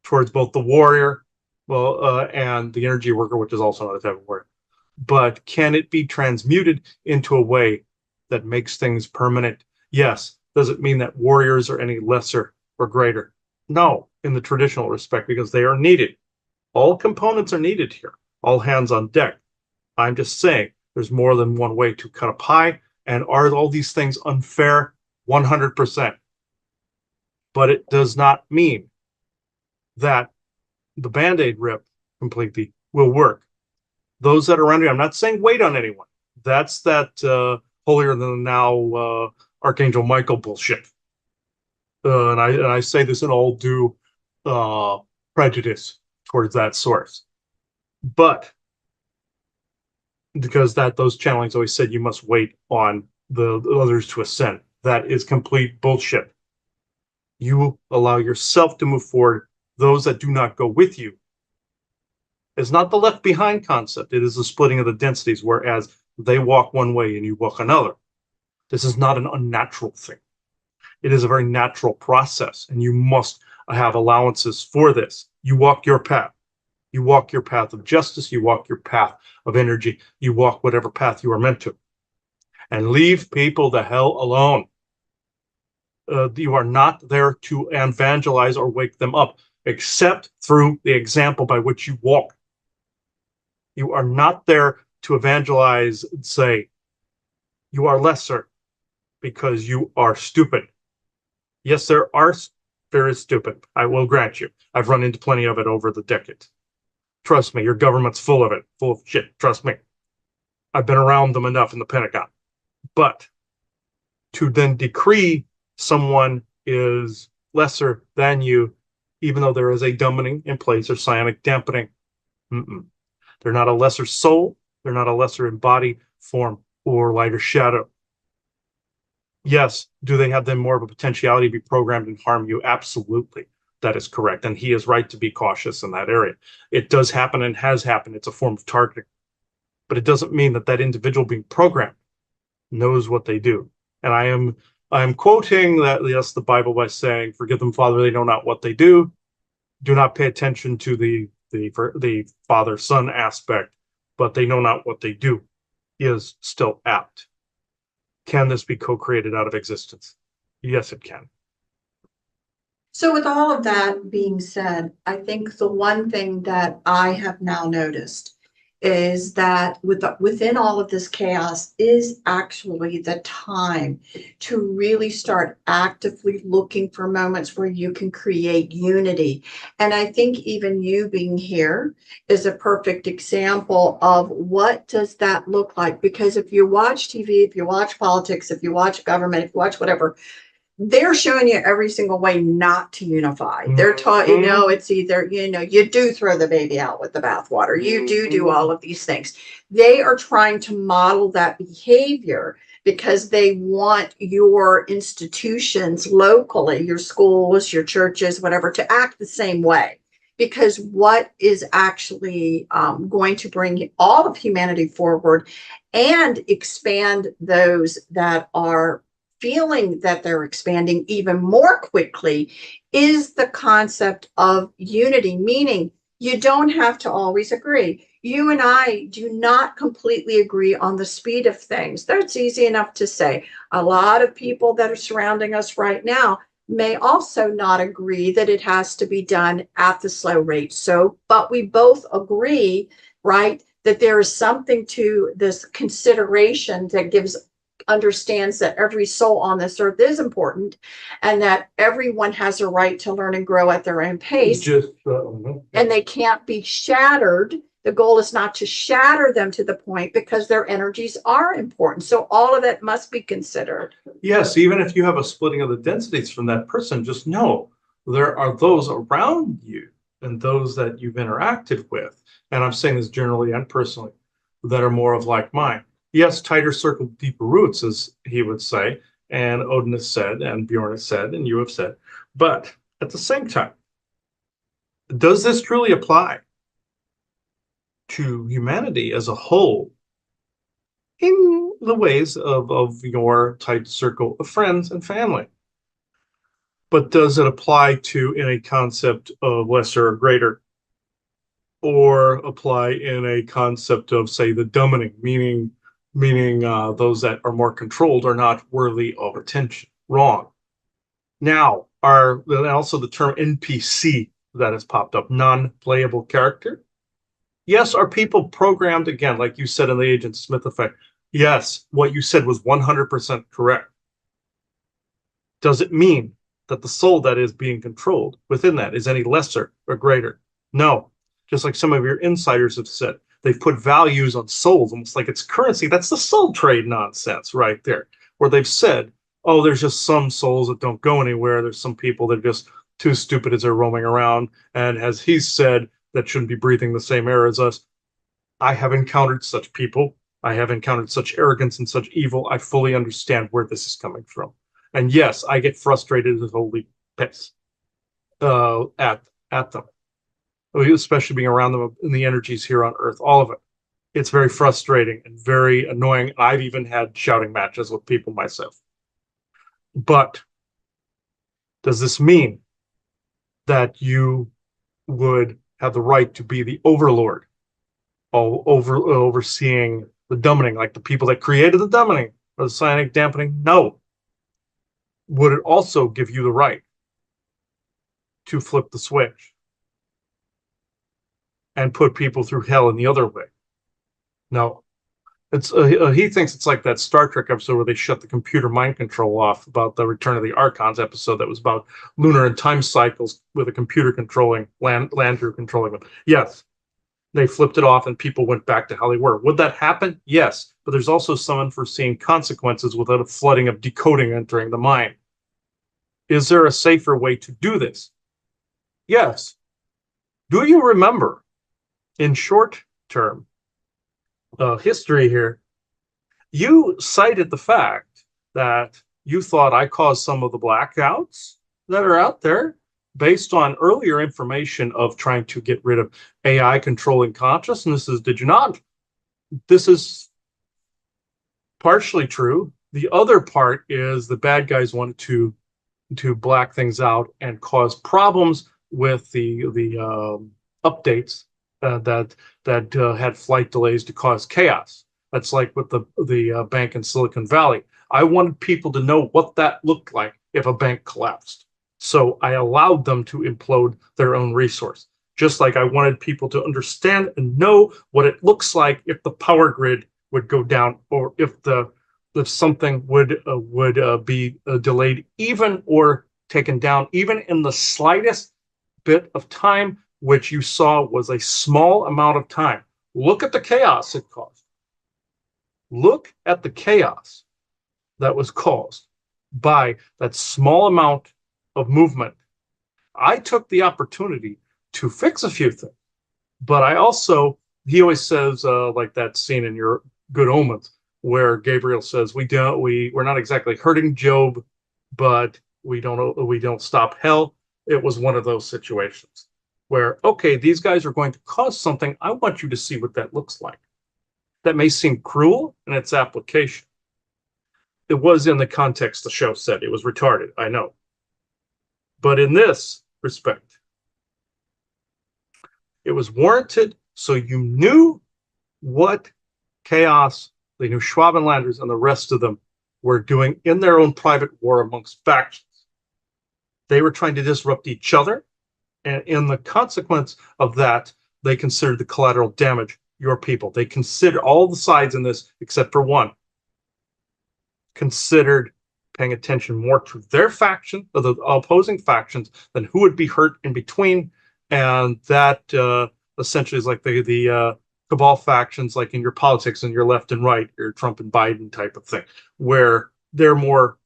towards both the warrior, and the energy worker, which is also another type of warrior. But can it be transmuted into a way that makes things permanent? Yes. Does it mean that warriors are any lesser or greater? No, in the traditional respect, because they are needed. All components are needed here. All hands on deck. I'm just saying there's more than one way to cut a pie. And are all these things unfair? 100%. But it does not mean that the Band-Aid rip completely will work. Those that are around you, I'm not saying wait on anyone. That's that holier than thou Archangel Michael bullshit. And I say this in all due prejudice towards that source. But because those channelings always said you must wait on the others to ascend. That is complete bullshit. You allow yourself to move forward. Those that do not go with you. It's not the left behind concept. It is the splitting of the densities, whereas they walk one way and you walk another. This is not an unnatural thing. It is a very natural process, and you must have allowances for this. You walk your path. You walk your path of justice. You walk your path of energy. You walk whatever path you are meant to. And leave people the hell alone. You are not there to evangelize or wake them up, except through the example by which you walk. You are not there to evangelize and say, you are lesser because you are stupid. Yes, there is stupid. I will grant you. I've run into plenty of it over the decades. Trust me, your government's full of it, full of shit. Trust me. I've been around them enough in the Pentagon. But to then decree someone is lesser than you, even though there is a dumbing in place or psionic dampening, they're not a lesser soul. They're not a lesser in body, form, or light or shadow. Yes, do they have then more of a potentiality to be programmed and harm you? Absolutely. That is correct. And he is right to be cautious in that area. It does happen and has happened. It's a form of targeting. But it doesn't mean that that individual being programmed knows what they do. And I am quoting that, yes, the Bible by saying, forgive them, Father, they know not what they do. Do not pay attention to the father-son aspect, but they know not what they do is still apt. Can this be co-created out of existence? Yes, it can. So with all of that being said, I think the one thing that I have now noticed is that within all of this chaos is actually the time to really start actively looking for moments where you can create unity. And I think even you being here is a perfect example of what does that look like? Because if you watch TV, if you watch politics, if you watch government, if you watch whatever, they're showing you every single way not to unify. They're taught, it's either, you do throw the baby out with the bathwater. You do all of these things. They are trying to model that behavior because they want your institutions locally, your schools, your churches, whatever, to act the same way. Because what is actually going to bring all of humanity forward and expand those that are feeling that they're expanding even more quickly is the concept of unity, meaning you don't have to always agree. You and I do not completely agree on the speed of things. That's easy enough to say. A lot of people that are surrounding us right now, may also not agree that it has to be done at the slow rate. So, but we both agree, right, that there is something to this consideration that understands that every soul on this earth is important and that everyone has a right to learn and grow at their own pace. And they can't be shattered. The goal is not to shatter them to the point because their energies are important. So all of it must be considered. Yes, even if you have a splitting of the densities from that person, just know there are those around you and those that you've interacted with, and I'm saying this generally and personally, that are more of like mine. Yes, tighter circle, deeper roots, as he would say, and Odin has said, and Bjorn has said, and you have said. But at the same time, does this truly apply to humanity as a whole in the ways of your tight circle of friends and family? But does it apply to in a concept of lesser or greater? Or apply in a concept of, say, the dominating, meaning those that are more controlled are not worthy of attention? Wrong. Now, are also the term NPC that has popped up, non-playable character? Yes, are people programmed, again, like you said in the Agent Smith effect? Yes, what you said was 100% correct. Does it mean that the soul that is being controlled within that is any lesser or greater? No. Just like some of your insiders have said, they've put values on souls almost like it's currency. That's the soul trade nonsense right there, where they've said, oh, there's just some souls that don't go anywhere. There's some people that are just too stupid as they're roaming around. And as he's said, that shouldn't be breathing the same air as us. I have encountered such people. I have encountered such arrogance and such evil. I fully understand where this is coming from. And yes, I get frustrated as holy piss at them, especially being around them in the energies here on Earth, all of it. It's very frustrating and very annoying. I've even had shouting matches with people myself. But does this mean that you would have the right to be the overlord, overseeing the dominating, like the people that created the dominating or the psionic dampening? No. Would it also give you the right to flip the switch and put people through hell in the other way? No. It's he thinks it's like that Star Trek episode where they shut the computer mind control off about the Return of the Archons episode that was about lunar and time cycles with a computer controlling land crew controlling them. Yes, they flipped it off and people went back to how they were. Would that happen? Yes, but there's also some unforeseen consequences without a flooding of decoding entering the mind. Is there a safer way to do this? Yes. Do you remember, in short term history here, you cited the fact that you thought I caused some of the blackouts that are out there based on earlier information of trying to get rid of AI controlling consciousnesses. Did you not? This is partially true. The other part is the bad guys wanted to black things out and cause problems with the updates that had flight delays to cause chaos. That's like with the bank in Silicon Valley. I wanted people to know what that looked like if a bank collapsed. So I allowed them to implode their own resource. Just like I wanted people to understand and know what it looks like if the power grid would go down, or if something would be delayed even or taken down, even in the slightest bit of time, which you saw was a small amount of time. Look at the chaos it caused. Look at the chaos that was caused by that small amount of movement. I took the opportunity to fix a few things, but I also, he always says, like that scene in your Good Omens, where Gabriel says, we're not exactly hurting Job, but we don't stop hell. It was one of those situations where, okay, these guys are going to cause something. I want you to see what that looks like. That may seem cruel in its application. It was in the context the show said. It was retarded, I know. But in this respect, it was warranted, so you knew what chaos the new Schwabenlanders and the rest of them were doing in their own private war amongst factions. They were trying to disrupt each other. And in the consequence of that, they considered the collateral damage your people. They considered all the sides in this, except for one, considered paying attention more to their faction, or the opposing factions, than who would be hurt in between. And that essentially is like the cabal factions, like in your politics and your left and right, your Trump and Biden type of thing, where they're more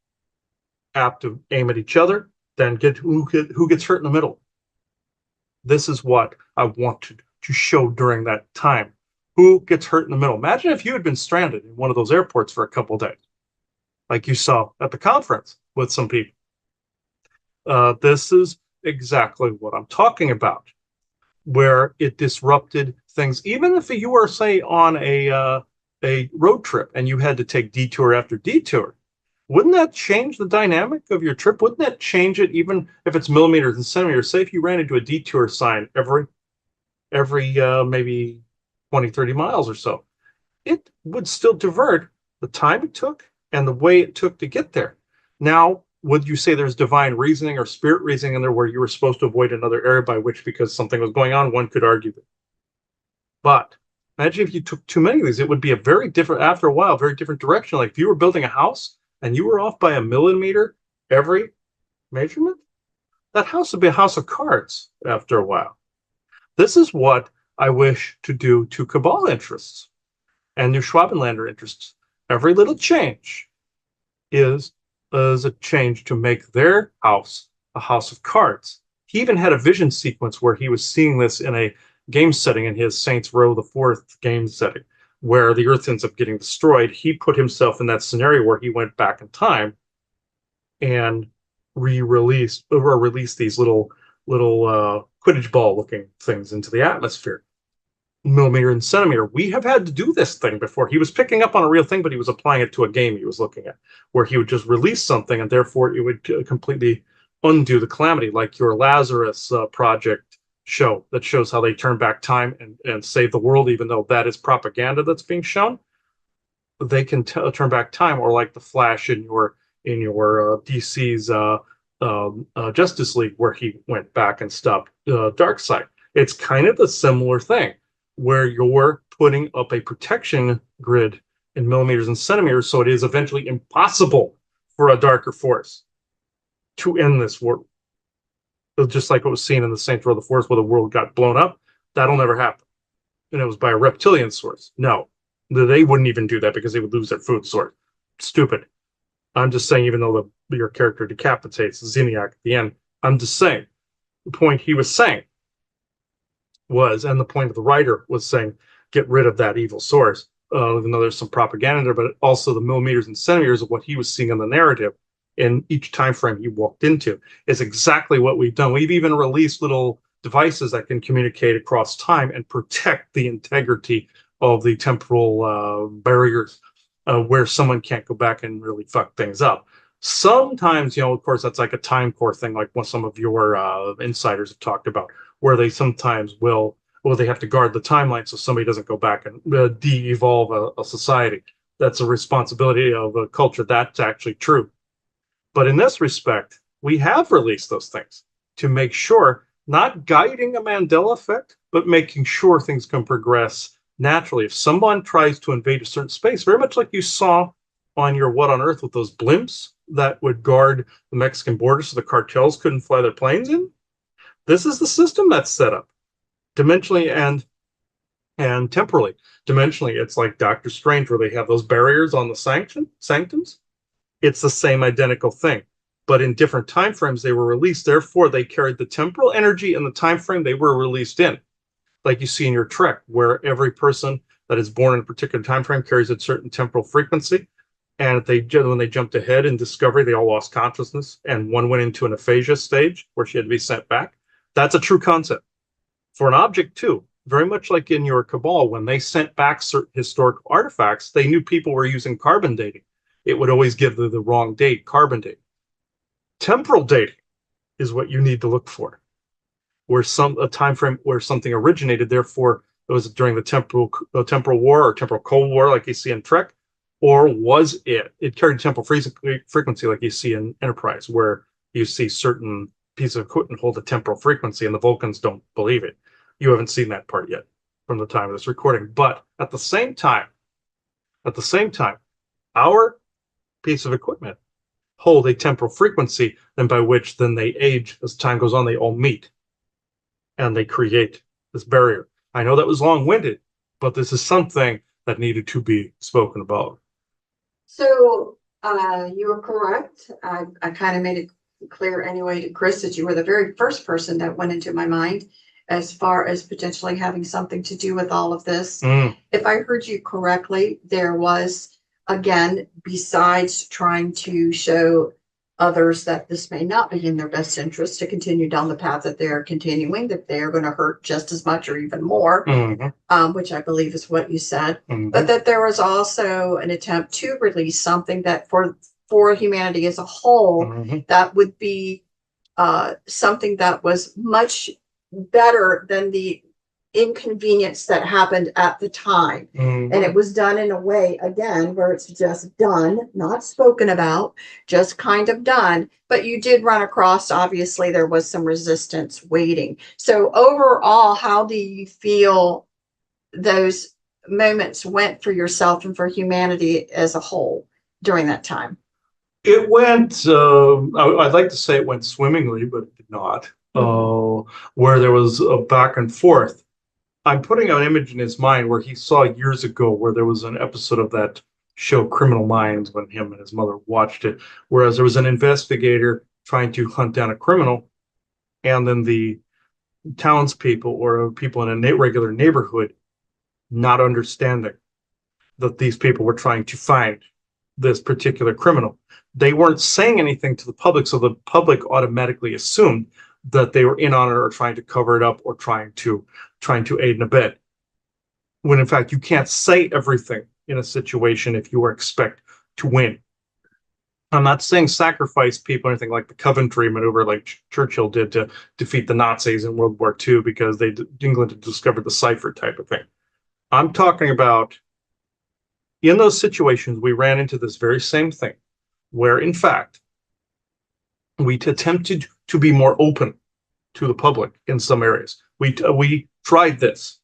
apt to aim at each other than get who gets hurt in the middle. This is what I wanted to show during that time. Who gets hurt in the middle? Imagine if you had been stranded in one of those airports for a couple of days, like you saw at the conference with some people. This is exactly what I'm talking about, where it disrupted things. Even if you were, say, on a road trip and you had to take detour after detour, wouldn't that change the dynamic of your trip? Wouldn't that change it, even if it's millimeters and centimeters? Say if you ran into a detour sign every maybe 20, 30 miles or so, it would still divert the time it took and the way it took to get there. Now, would you say there's divine reasoning or spirit reasoning in there where you were supposed to avoid another area by which, because something was going on? One could argue that. But imagine if you took too many of these, it would be a very different, after a while, very different direction. Like if you were building a house and you were off by a millimeter every measurement, that house would be a house of cards after a while. This is what I wish to do to cabal interests and New Schwabenlander interests. Every little change is a change to make their house a house of cards. He even had a vision sequence where he was seeing this in a game setting in his Saints Row the Fourth game setting, where the Earth ends up getting destroyed. He put himself in that scenario where he went back in time and released these little Quidditch ball looking things into the atmosphere, millimeter and centimeter. We have had to do this thing before. He was picking up on a real thing, but he was applying it to a game he was looking at, where he would just release something and therefore it would completely undo the calamity, like your Lazarus project show that shows how they turn back time and save the world, even though that is propaganda that's being shown. They can turn back time, or like the Flash in your DC's Justice League, where he went back and stopped Darkseid. It's kind of a similar thing, where you're putting up a protection grid in millimeters and centimeters, so it is eventually impossible for a darker force to end this world. Just like what was seen in the Saints Row the Fourth, where the world got blown up. That'll never happen. And it was by a reptilian source. No, they wouldn't even do that because they would lose their food source. Stupid. I'm just saying, even though your character decapitates Zinniac at the end, I'm just saying, the point he was saying was, and the point of the writer was saying, get rid of that evil source, even though there's some propaganda there, but also the millimeters and centimeters of what he was seeing in the narrative in each time frame he walked into is exactly what we've done. We've even released little devices that can communicate across time and protect the integrity of the temporal barriers, where someone can't go back and really fuck things up. Sometimes, of course, that's like a time core thing, like what some of your insiders have talked about, where they sometimes they have to guard the timeline so somebody doesn't go back and de-evolve a society. That's a responsibility of a culture. That's actually true. But in this respect, we have released those things to make sure, not guiding a Mandela effect, but making sure things can progress naturally. If someone tries to invade a certain space, very much like you saw on your What on Earth with those blimps that would guard the Mexican border so the cartels couldn't fly their planes in, this is the system that's set up dimensionally and temporally. Dimensionally, it's like Doctor Strange, where they have those barriers on the sanctums. It's the same identical thing, but in different time frames they were released. Therefore, they carried the temporal energy in the time frame they were released in, like you see in your Trek, where every person that is born in a particular time frame carries a certain temporal frequency. And when they jumped ahead in Discovery, they all lost consciousness, and one went into an aphasia stage where she had to be sent back. That's a true concept for an object too. Very much like in your Cabal, when they sent back certain historic artifacts, they knew people were using carbon dating. It would always give the wrong date, carbon date. Temporal dating is what you need to look for, where a time frame where something originated. Therefore, it was during the temporal war or temporal Cold War, like you see in Trek, or was it carried temporal frequency, like you see in Enterprise, where you see certain pieces of equipment hold a temporal frequency and the Vulcans don't believe it. You haven't seen that part yet from the time of this recording. But at the same time, our piece of equipment hold a temporal frequency, and by which then they age as time goes on, they all meet and they create this barrier. I know that was long-winded, but this is something that needed to be spoken about. So, you were correct. I kind of made it clear anyway to Chris that you were the very first person that went into my mind as far as potentially having something to do with all of this. If I heard you correctly, there was, again, besides trying to show others that this may not be in their best interest to continue down the path that they're continuing, that they are going to hurt just as much or even more, which I believe is what you said, but that there was also an attempt to release something that for humanity as a whole, that would be something that was much better than the inconvenience that happened at the time. And it was done in a way, again, where it's just done, not spoken about, just kind of done. But you did run across, obviously, there was some resistance waiting. So overall, how do you feel those moments went for yourself and for humanity as a whole during that time? It went, I'd like to say it went swimmingly, but it did not. Where there was a back and forth. I'm putting an image in his mind where he saw years ago where there was an episode of that show Criminal Minds when him and his mother watched it, whereas there was an investigator trying to hunt down a criminal, and then the townspeople or people in a regular neighborhood not understanding that these people were trying to find this particular criminal. They weren't saying anything to the public, so the public automatically assumed that they were in on it or trying to cover it up or trying to aid and abet. When in fact you can't say everything in a situation if you expect to win. I'm not saying sacrifice people or anything like the Coventry maneuver like Churchill did to defeat the Nazis in World War II because England had discovered the cipher type of thing. I'm talking about in those situations we ran into this very same thing where in fact we attempted to be more open to the public in some areas. We tried this.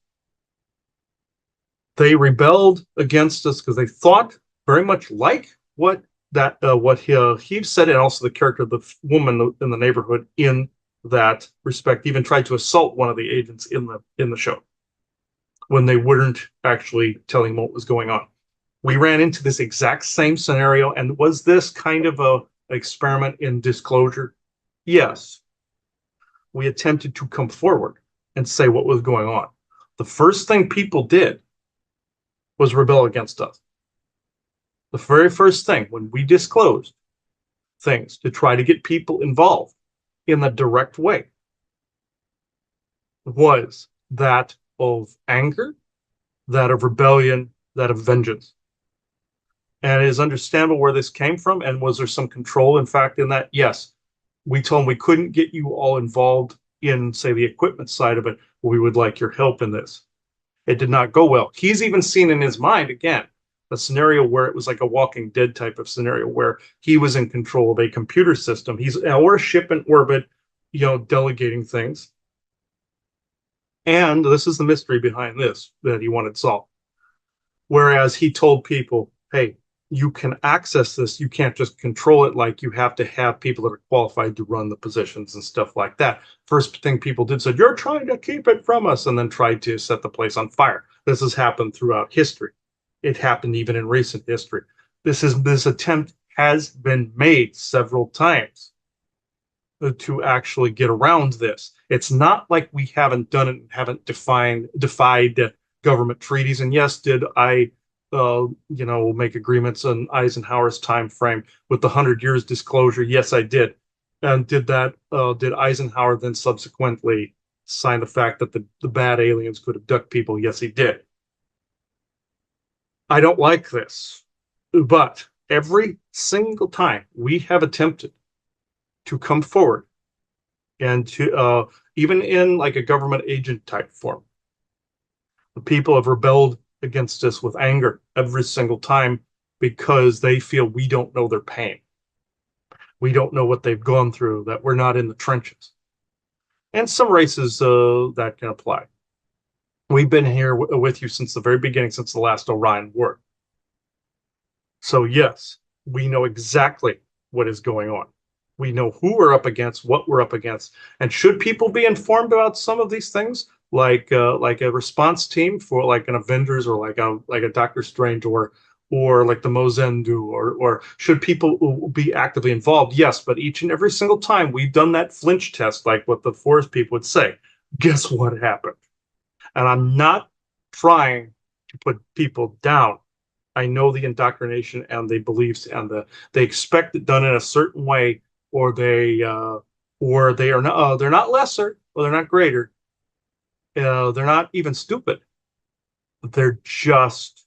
They rebelled against us because they thought very much like what he said, and also the character of the woman in the neighborhood in that respect even tried to assault one of the agents in the show when they weren't actually telling what was going on. We ran into this exact same scenario, and was this kind of a experiment in disclosure? Yes. We attempted to come forward and say what was going on. The first thing people did was rebel against us. The very first thing when we disclosed things to try to get people involved in the direct way was that of anger, that of rebellion, that of vengeance. And it is understandable where this came from. And was there some control, in fact, in that? Yes. We told him we couldn't get you all involved in, say, the equipment side of it. We would like your help in this. It did not go well. He's even seen in his mind, again, a scenario where it was like a Walking Dead type of scenario where he was in control of a computer system. Or a ship in orbit, delegating things. And this is the mystery behind this that he wanted solved. Whereas he told people, hey, you can access this. You can't just control it. Like, you have to have people that are qualified to run the positions and stuff like that. First thing people did said, you're trying to keep it from us, and then tried to set the place on fire. This has happened throughout history. It happened even in recent history. This attempt has been made several times to actually get around this. It's not like we haven't done it and haven't defied government treaties. And yes, did I make agreements on Eisenhower's time frame with the 100 years disclosure? Yes, I did. And did Eisenhower then subsequently sign the fact that the bad aliens could abduct people? Yes, he did. I don't like this, but every single time we have attempted to come forward and to even in like a government agent type form, the people have rebelled against us with anger every single time because they feel we don't know their pain. We don't know what they've gone through, that we're not in the trenches. And some races that can apply. We've been here with you since the very beginning, since the last Orion War. So yes, we know exactly what is going on. We know who we're up against, what we're up against, and should people be informed about some of these things, like a response team for like an Avengers or like a Doctor Strange or like the Mozendu, or should people be actively involved? Yes, but each and every single time we've done that flinch test, like what the forest people would say, guess what happened? And I'm not trying to put people down. I know the indoctrination and the beliefs and they expect it done in a certain way, or they are not they're not lesser or they're not greater. They're not even stupid. They're just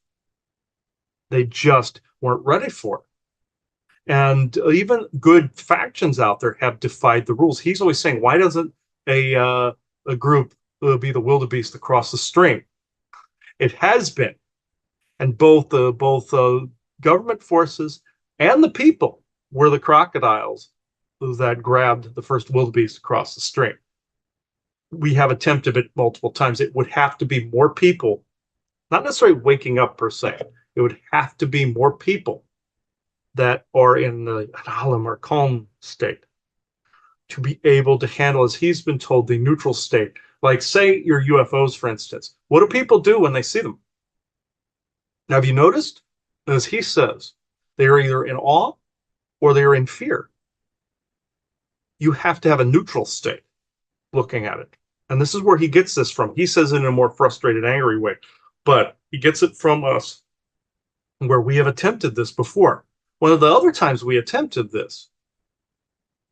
they just weren't ready for it. And even good factions out there have defied the rules. He's always saying, why doesn't a group be the wildebeest across the stream? It has been, and both government forces and the people were the crocodiles that grabbed the first wildebeest across the stream. We have attempted it multiple times. It would have to be more people, not necessarily waking up per se. It would have to be more people that are in the Adhalam or calm state to be able to handle, as he's been told, the neutral state. Like, say, your UFOs, for instance. What do people do when they see them? Now, have you noticed? As he says, they are either in awe or they are in fear. You have to have a neutral state looking at it. And this is where he gets this from. He says it in a more frustrated, angry way, but he gets it from us, where we have attempted this before. One of the other times we attempted this,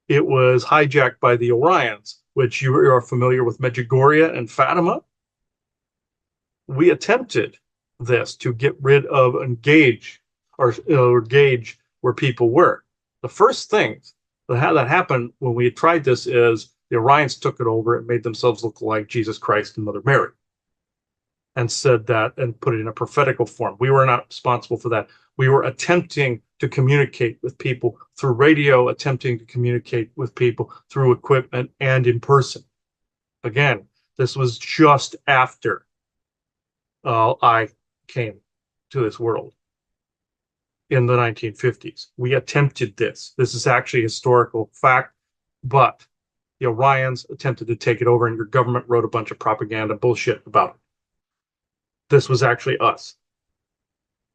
it was hijacked by the Orions, which you are familiar with, Medjugorje and Fatima. We attempted this to get rid of engage or gauge where people were. The first thing that happened when we tried this is the Orions took it over and made themselves look like Jesus Christ and Mother Mary, and said that and put it in a prophetical form. We were not responsible for that. We were attempting to communicate with people through radio, attempting to communicate with people through equipment and in person. Again, this was just after I came to this world in the 1950s. We attempted this. This is actually a historical fact, but the Orions attempted to take it over, and your government wrote a bunch of propaganda bullshit about it. This was actually us.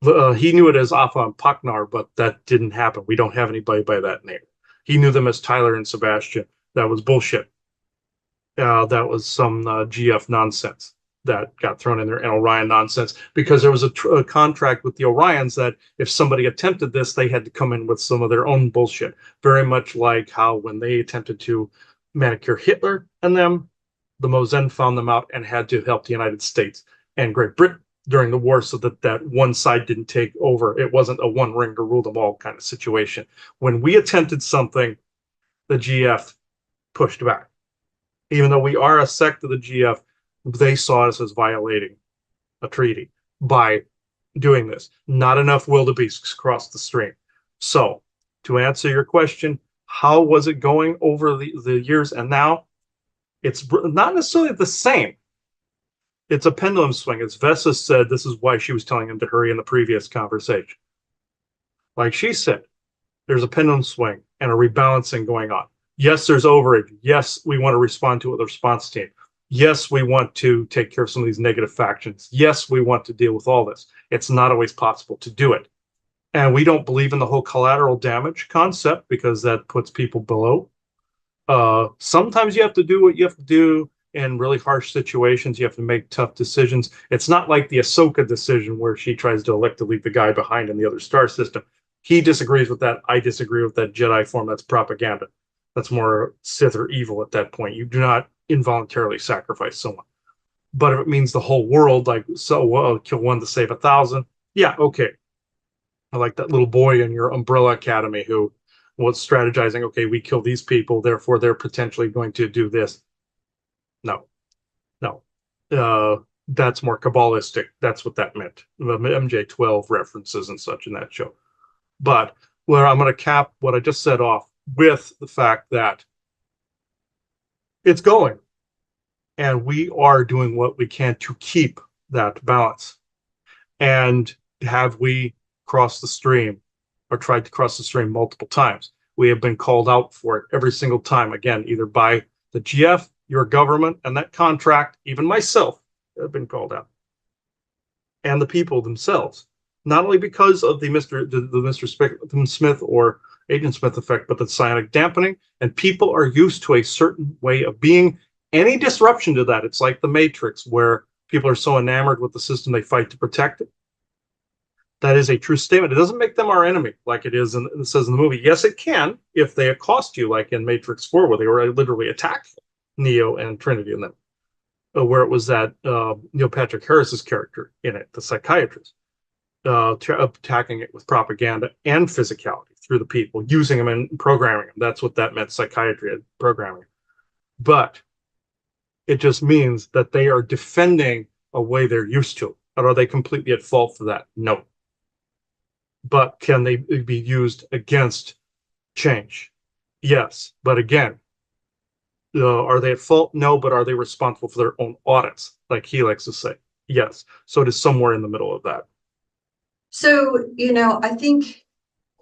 He knew it as Afa and Paknar, but that didn't happen. We don't have anybody by that name. He knew them as Tyler and Sebastian. That was bullshit. That was some GF nonsense that got thrown in there, and Orion nonsense, because there was a contract with the Orions that if somebody attempted this, they had to come in with some of their own bullshit. Very much like how when they attempted to manicure Hitler and them, the Mosen found them out and had to help the United States and Great Britain during the war, so that one side didn't take over. It wasn't a one ring to rule them all kind of situation. When we attempted something, the GF pushed back. Even though we are a sect of the GF, they saw us as violating a treaty by doing this. Not enough wildebeests crossed the stream. So, to answer your question, how was it going over the years and now? It's not necessarily the same. It's a pendulum swing. As Vesa said, this is why she was telling him to hurry in the previous conversation. Like she said, there's a pendulum swing and a rebalancing going on. Yes, there's overage. Yes, we want to respond to it with a response team. Yes, we want to take care of some of these negative factions. Yes, we want to deal with all this. It's not always possible to do it. And we don't believe in the whole collateral damage concept, because that puts people below. Sometimes you have to do what you have to do in really harsh situations. You have to make tough decisions. It's not like the Ahsoka decision where she tries to elect to leave the guy behind in the other star system. He disagrees with that. I disagree with that Jedi form. That's propaganda. That's more Sith or evil at that point. You do not involuntarily sacrifice someone. But if it means the whole world, like, so kill one to save 1,000, yeah, okay. I like that little boy in your Umbrella Academy who was strategizing, okay, we kill these people, therefore they're potentially going to do this. No, no. That's more Kabbalistic. That's what that meant. The MJ-12 references and such in that show. But where I'm going to cap what I just said off with the fact that it's going, and we are doing what we can to keep that balance. And have we crossed the stream or tried to cross the stream multiple times? We have been called out for it every single time, again, either by the GF, your government, and that contract, even myself have been called out, and the people themselves. Not only because of the Mr. Smith or Agent Smith effect, but the psionic dampening, and people are used to a certain way of being. Any disruption to that, it's like the Matrix, where people are so enamored with the system they fight to protect it. That is a true statement. It doesn't make them our enemy, like it says in the movie. Yes, it can if they accost you, like in Matrix 4, where they were literally attacked Neo and Trinity in them, where it was that Neil Patrick Harris's character in it, the psychiatrist, attacking it with propaganda and physicality through the people, using them and programming them. That's what that meant, psychiatry and programming. But it just means that they are defending a way they're used to. And are they completely at fault for that? No. But can they be used against change? Yes. But again, are they at fault? No. But are they responsible for their own audits, like he likes to say? Yes. So it is somewhere in the middle of that. So, I think,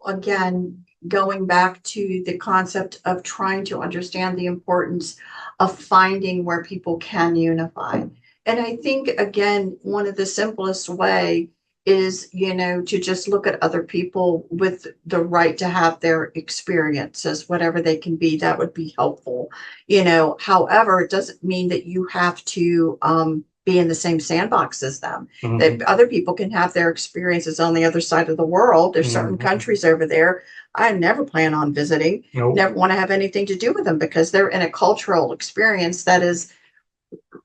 again, going back to the concept of trying to understand the importance of finding where people can unify. And I think, again, one of the simplest way is, to just look at other people with the right to have their experiences, whatever they can be. That would be helpful. However, it doesn't mean that you have to be in the same sandbox as them. Mhm. That other people can have their experiences on the other side of the world. There's certain Mhm. countries over there I never plan on visiting, Nope. never want to have anything to do with them, because they're in a cultural experience that is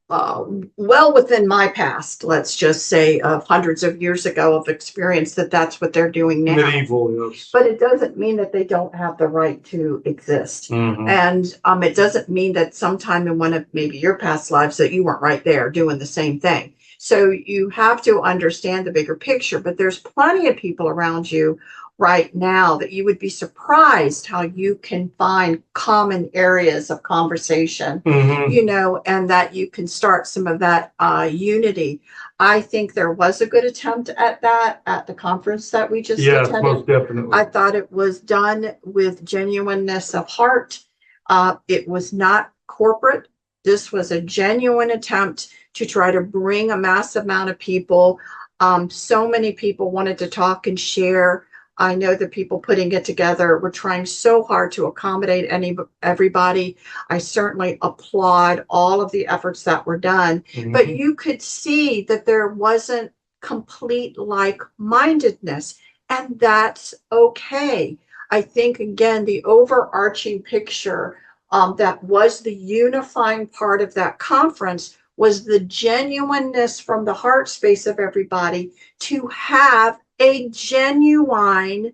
well within my past, let's just say, of hundreds of years ago of experience, that's what they're doing now. Medieval, yes. But it doesn't mean that they don't have the right to exist. Mhm. And it doesn't mean that sometime in one of maybe your past lives that you weren't right there doing the same thing. So you have to understand the bigger picture, but there's plenty of people around you right now that you would be surprised how you can find common areas of conversation, Mhm. and that you can start some of that unity. I think there was a good attempt at that at the conference that we just Yes, attended. most definitely. I thought it was done with genuineness of heart. It was not corporate. This was a genuine attempt to try to bring a massive amount of people. So many people wanted to talk and share. I know the people putting it together were trying so hard to accommodate everybody. I certainly applaud all of the efforts that were done, but Mhm. you could see that there wasn't complete like-mindedness, and that's okay. I think, again, the overarching picture that was the unifying part of that conference was the genuineness from the heart space of everybody to have a genuine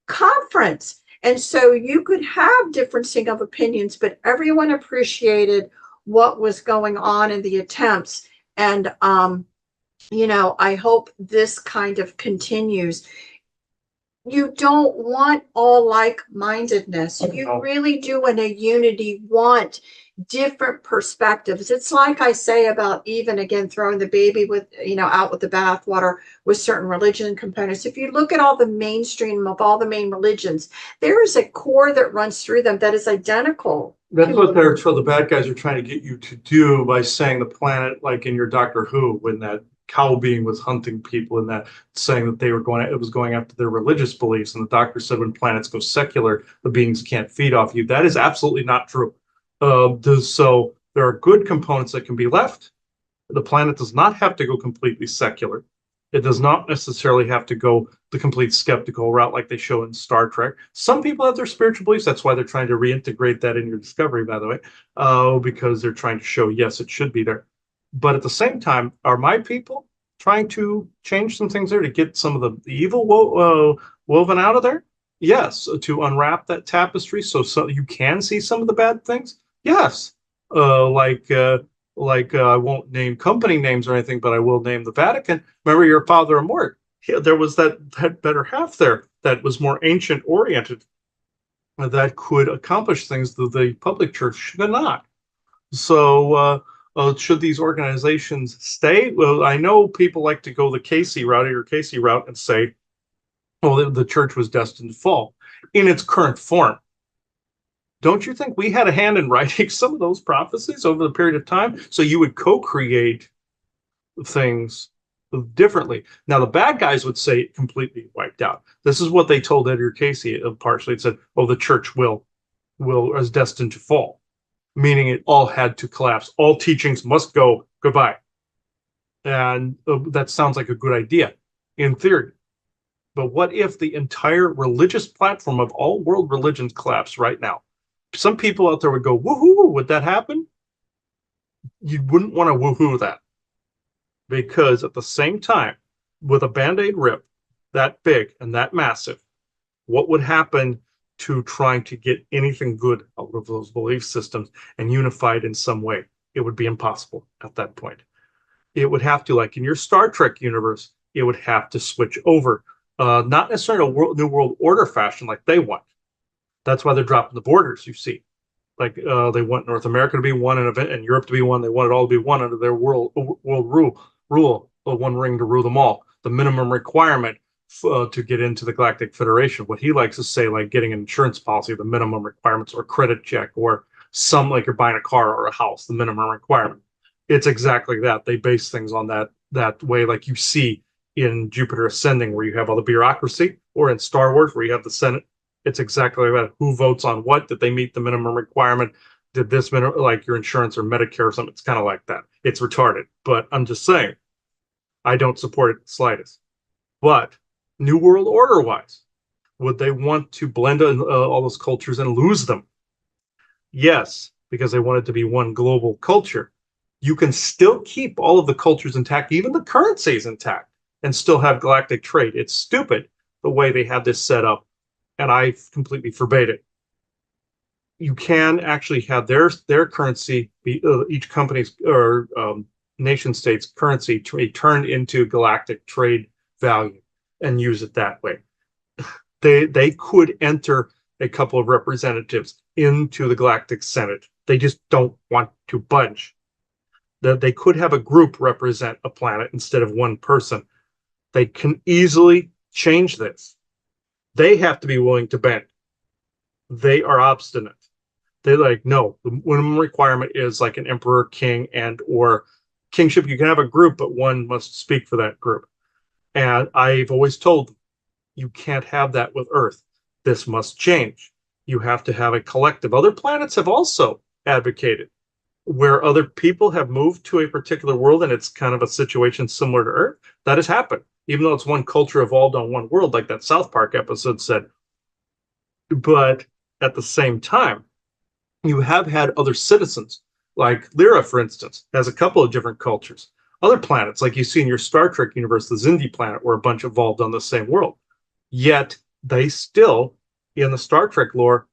conference. And so you could have differencing of opinions, but everyone appreciated what was going on in the attempts. And, I hope this kind of continues. You don't want all like-mindedness. You No. really do in a unity want different perspectives. It's like I say about, even again, throwing the baby out with the bathwater with certain religion components. If you look at all the mainstream of all the main religions, there is a core that runs through them that is identical. That's what the bad guys are trying to get you to do by saying the planet, like in your Doctor Who, when that cow being was hunting people, and that saying that it was going after their religious beliefs. And the doctor said when planets go secular, the beings can't feed off you. That is absolutely not true. So there are good components that can be left. The planet does not have to go completely secular. It does not necessarily have to go the complete skeptical route like they show in Star Trek. Some people have their spiritual beliefs. That's why they're trying to reintegrate that in your Discovery, by the way, because they're trying to show, yes, it should be there. But at the same time, are my people trying to change some things there to get some of the evil woven out of there? Yes, to unwrap that tapestry so you can see some of the bad things. Yes, I won't name company names or anything, but I will name the Vatican. Remember your father Amort? There was that better half there that was more ancient oriented, that could accomplish things that the public church should not. So, should these organizations stay? Well, I know people like to go the Casey route and say, well, the church was destined to fall in its current form. Don't you think we had a hand in writing some of those prophecies over the period of time? So you would co-create things differently. Now, the bad guys would say it completely wiped out. This is what they told Edgar Casey partially. It said, oh, the church is destined to fall, meaning it all had to collapse. All teachings must go, goodbye. And that sounds like a good idea in theory. But what if the entire religious platform of all world religions collapsed right now? Some people out there would go, woohoo, would that happen? You wouldn't want to woohoo that. Because at the same time, with a Band-Aid rip that big and that massive, what would happen to trying to get anything good out of those belief systems and unified in some way? It would be impossible at that point. It would have to, like in your Star Trek universe, it would have to switch over. Not necessarily a new world order fashion like they want. That's why they're dropping the borders, you see. Like they want North America to be one and Europe to be one. They want it all to be one under their world rule, one ring to rule them all. The minimum requirement to get into the Galactic Federation. What he likes to say, like getting an insurance policy, the minimum requirements, or credit check, or some like you're buying a car or a house, the minimum requirement. It's exactly that. They base things on that way, like you see in Jupiter Ascending, where you have all the bureaucracy, or in Star Wars, where you have the Senate. It's exactly like that. Who votes on what? Did they meet the minimum requirement? Did this like your insurance or Medicare or something? It's kind of like that. It's retarded, but I'm just saying, I don't support it the slightest. But New World Order wise, would they want to blend in all those cultures and lose them? Yes, because they want it to be one global culture. You can still keep all of the cultures intact, even the currencies intact, and still have galactic trade. It's stupid the way they have this set up, and I completely forbade it. You can actually have their currency be each company's or nation state's currency turned into galactic trade value and use it that way. They could enter a couple of representatives into the Galactic Senate. They just don't want to budge. They could have a group represent a planet instead of one person. They can easily change this. They have to be willing to bend. They are obstinate. They're like, no, the minimum requirement is like an emperor, king, and or kingship. You can have a group, but one must speak for that group. And I've always told them, you can't have that with Earth. This must change. You have to have a collective. Other planets have also advocated where other people have moved to a particular world and it's kind of a situation similar to Earth. That has happened, even though it's one culture evolved on one world, like that South Park episode said. But at the same time, you have had other citizens, like Lyra, for instance, has a couple of different cultures. Other planets, like you see in your Star Trek universe, the Xindi planet, where a bunch evolved on the same world. Yet they still, in the Star Trek lore,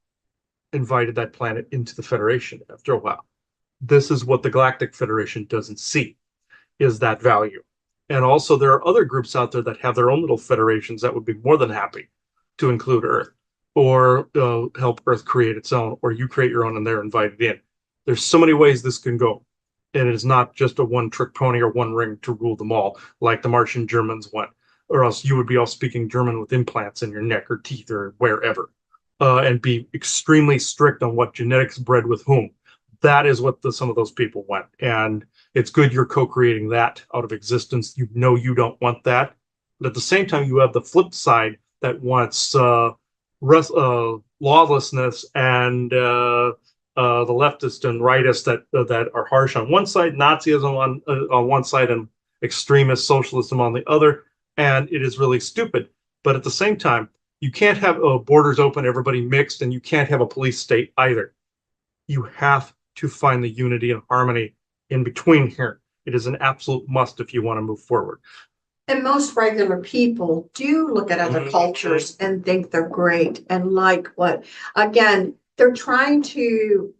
invited that planet into the Federation after a while. This is what the Galactic Federation doesn't see, is that value. And also there are other groups out there that have their own little federations that would be more than happy to include Earth, or help Earth create its own, or you create your own and they're invited in. There's so many ways this can go. And it is not just a one-trick pony or one ring to rule them all, like the Martian Germans went, or else you would be all speaking German with implants in your neck or teeth or wherever, and be extremely strict on what genetics bred with whom. That is what some of those people want. And it's good you're co-creating that out of existence. You know you don't want that. But at the same time, you have the flip side that wants lawlessness and the leftist and rightist that are harsh on one side, Nazism on one side, and extremist socialism on the other. And it is really stupid. But at the same time, you can't have borders open, everybody mixed, and you can't have a police state either. You have to find the unity and harmony in between here. It is an absolute must if you want to move forward. And most regular people do look at other cultures and think they're great and like what, again, they're trying to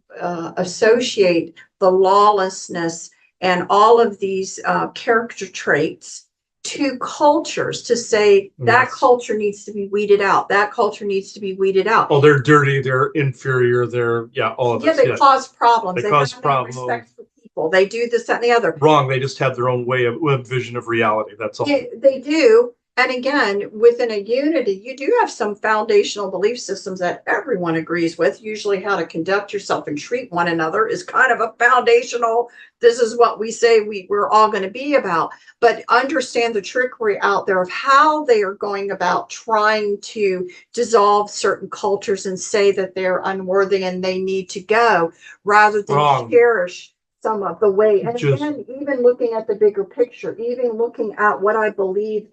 associate the lawlessness and all of these character traits to cultures to say that Yes. culture needs to be weeded out. That culture needs to be weeded out. Oh, they're dirty, they're inferior, they're, yeah, all of Yeah, this, they yeah. cause problems. They They cause have no problems. respect for people. They do this, that, and the other. Wrong, they just have their own way of vision of reality, that's all. Yeah, they do. And again, within a unity, you do have some foundational belief systems that everyone agrees with. Usually, how to conduct yourself and treat one another is kind of a foundational. This is what we say we're all going to be about. But understand the trickery out there of how they are going about trying to dissolve certain cultures and say that they're unworthy and they need to go, rather than Wrong. cherish some of the way. And Just- again, even looking at the bigger picture, even looking at what I believe,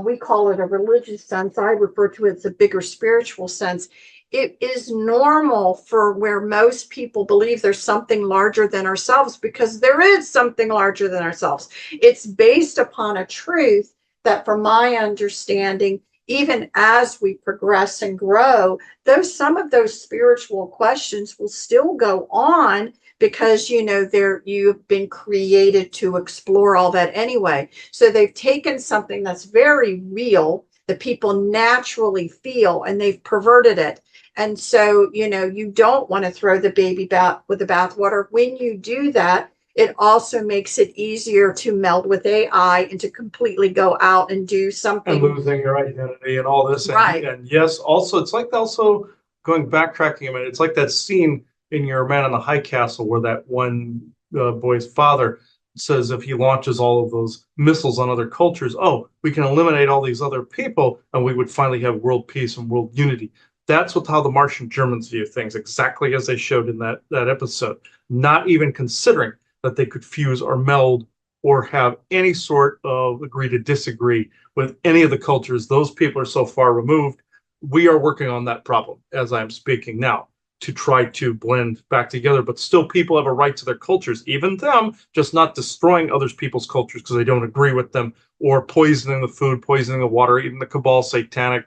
we call it a religious sense. I refer to it as a bigger spiritual sense. It is normal for where most people believe there's something larger than ourselves, because there is something larger than ourselves. It's based upon a truth that, from my understanding, even as we progress and grow, some of those spiritual questions will still go on, because you've been created to explore all that anyway. So they've taken something that's very real that people naturally feel, and they've perverted it. And so, you don't want to throw the baby bath with the bathwater. When you do that, it also makes it easier to meld with AI and to completely go out and do And something. losing your identity and all this. Right. And yes, also, it's like also going backtracking a minute, it's like that scene in Your Man in the High Castle where that one boy's father says if he launches all of those missiles on other cultures, oh, we can eliminate all these other people and we would finally have world peace and world unity. That's how the Martian Germans view things, exactly as they showed in that episode, not even considering that they could fuse or meld or have any sort of agree to disagree with any of the cultures. Those people are so far removed. We are working on that problem as I'm speaking now, to try to blend back together, but still people have a right to their cultures, even them, just not destroying other people's cultures because they don't agree with them, or poisoning the food, poisoning the water. Even the cabal satanic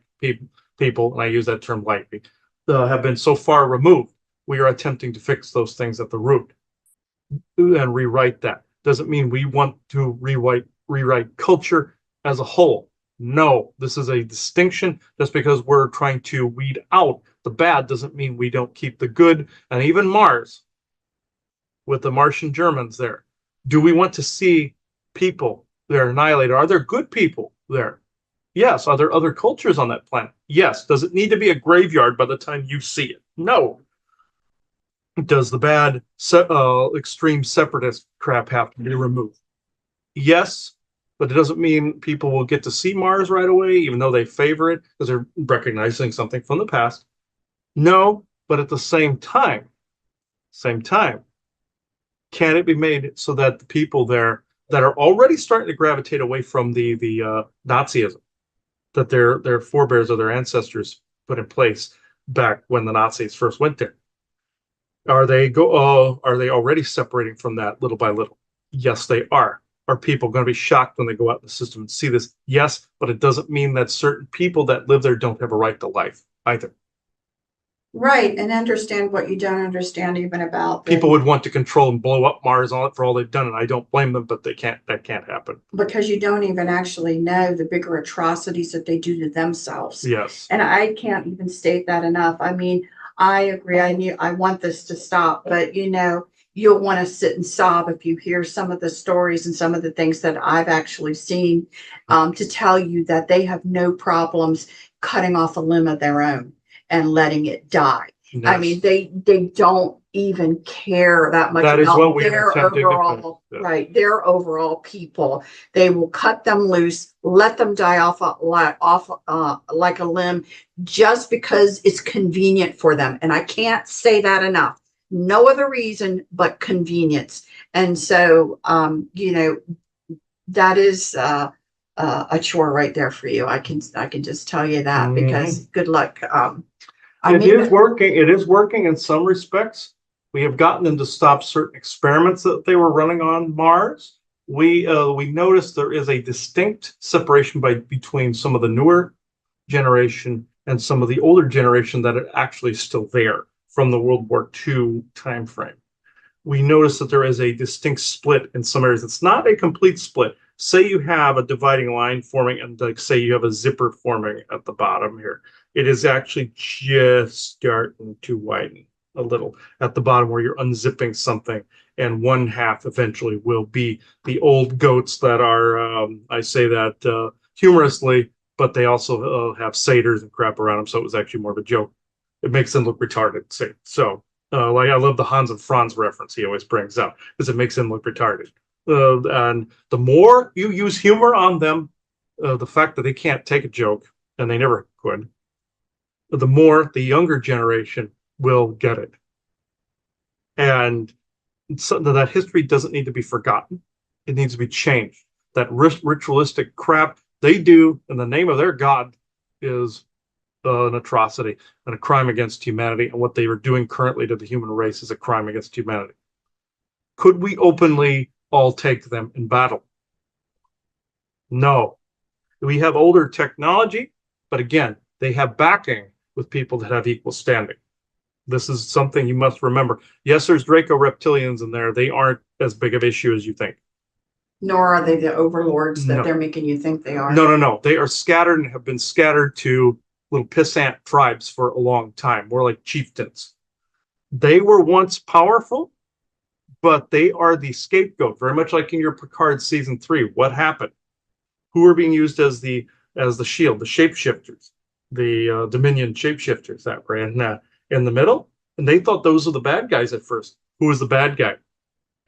people, and I use that term lightly, have been so far removed. We are attempting to fix those things at the root and rewrite that. Doesn't mean we want to rewrite culture as a whole. No, this is a distinction. Just because we're trying to weed out the bad doesn't mean we don't keep the good. And even Mars, with the Martian Germans there, do we want to see people there annihilated? Are there good people there? Yes. Are there other cultures on that planet? Yes. Does it need to be a graveyard by the time you see it? No. Does the bad extreme separatist crap have to be removed? Yes, but it doesn't mean people will get to see Mars right away, even though they favor it because they're recognizing something from the past. No, but at the same time, can it be made so that the people there that are already starting to gravitate away from the Nazism that their forebears or their ancestors put in place back when the Nazis first went there, are they already separating from that little by little? Yes, they are. Are people going to be shocked when they go out in the system and see this? Yes, but it doesn't mean that certain people that live there don't have a right to life either. Right, and understand what you don't understand even about People would want to control and blow up Mars on it for all they've done, and I don't blame them, but they can't. That can't happen. Because you don't even actually know the bigger atrocities that they do to themselves. Yes. And I can't even state that enough. I mean, I agree. I want this to stop, but you'll want to sit and sob if you hear some of the stories and some of the things that I've actually seen, to tell you that they have no problems cutting off a limb of their own and letting it die. Yes. I mean, they don't even care that much That is about what we their attempted to overall, fix, yeah. right, their overall people. They will cut them loose, let them die off like a limb, just because it's convenient for them. And I can't say that enough. No other reason but convenience. And so, that is a chore right there for you. I can just tell you that, because good luck. It is working. It is working in some respects. We have gotten them to stop certain experiments that they were running on Mars. We noticed there is a distinct separation between some of the newer generation and some of the older generation that are actually still there from the World War II timeframe. We notice that there is a distinct split in some areas. It's not a complete split, say you have a dividing line forming, and like say you have a zipper forming at the bottom here. It is actually just starting to widen a little at the bottom where you're unzipping something, and one half eventually will be the old goats that are, I say that humorously, but they also have satyrs and crap around them, so it was actually more of a joke. It makes them look retarded. So, like I love the Hans and Franz reference he always brings up because it makes them look retarded. And the more you use humor on them, the fact that they can't take a joke and they never could, the more the younger generation will get it. And so that history doesn't need to be forgotten. It needs to be changed. That ritualistic crap they do in the name of their God is an atrocity and a crime against humanity. And what they are doing currently to the human race is a crime against humanity. Could we openly all take them in battle? No. We have older technology, but again, they have backing with people that have equal standing. This is something you must remember. Yes, there's Draco reptilians in there. They aren't as big of an issue as you think. Nor are they the overlords that No. they're making you think they are. No. They are scattered and have been scattered to little pissant tribes for a long time, more like chieftains. They were once powerful, but they are the scapegoat, very much like in your Picard season 3. What happened? Who are being used as the shield? The shapeshifters, the Dominion shapeshifters that were in the middle, and they thought those were the bad guys at first. Who was the bad guy?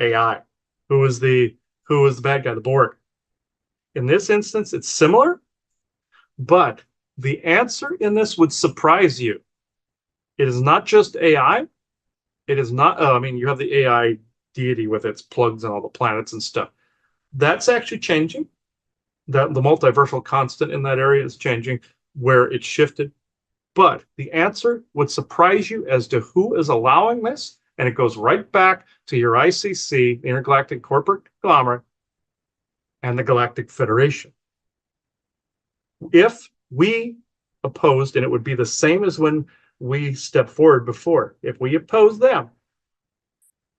AI. Who was the bad guy? The Borg. In this instance, it's similar, but the answer in this would surprise you. It is not just AI. It is not. I mean, you have the AI deity with its plugs and all the planets and stuff. That's actually changing. That the multiversal constant in that area is changing, where it's shifted. But the answer would surprise you as to who is allowing this, and it goes right back to your ICC, the Intergalactic Corporate Conglomerate, and the Galactic Federation. If we opposed, and it would be the same as when we stepped forward before, if we oppose them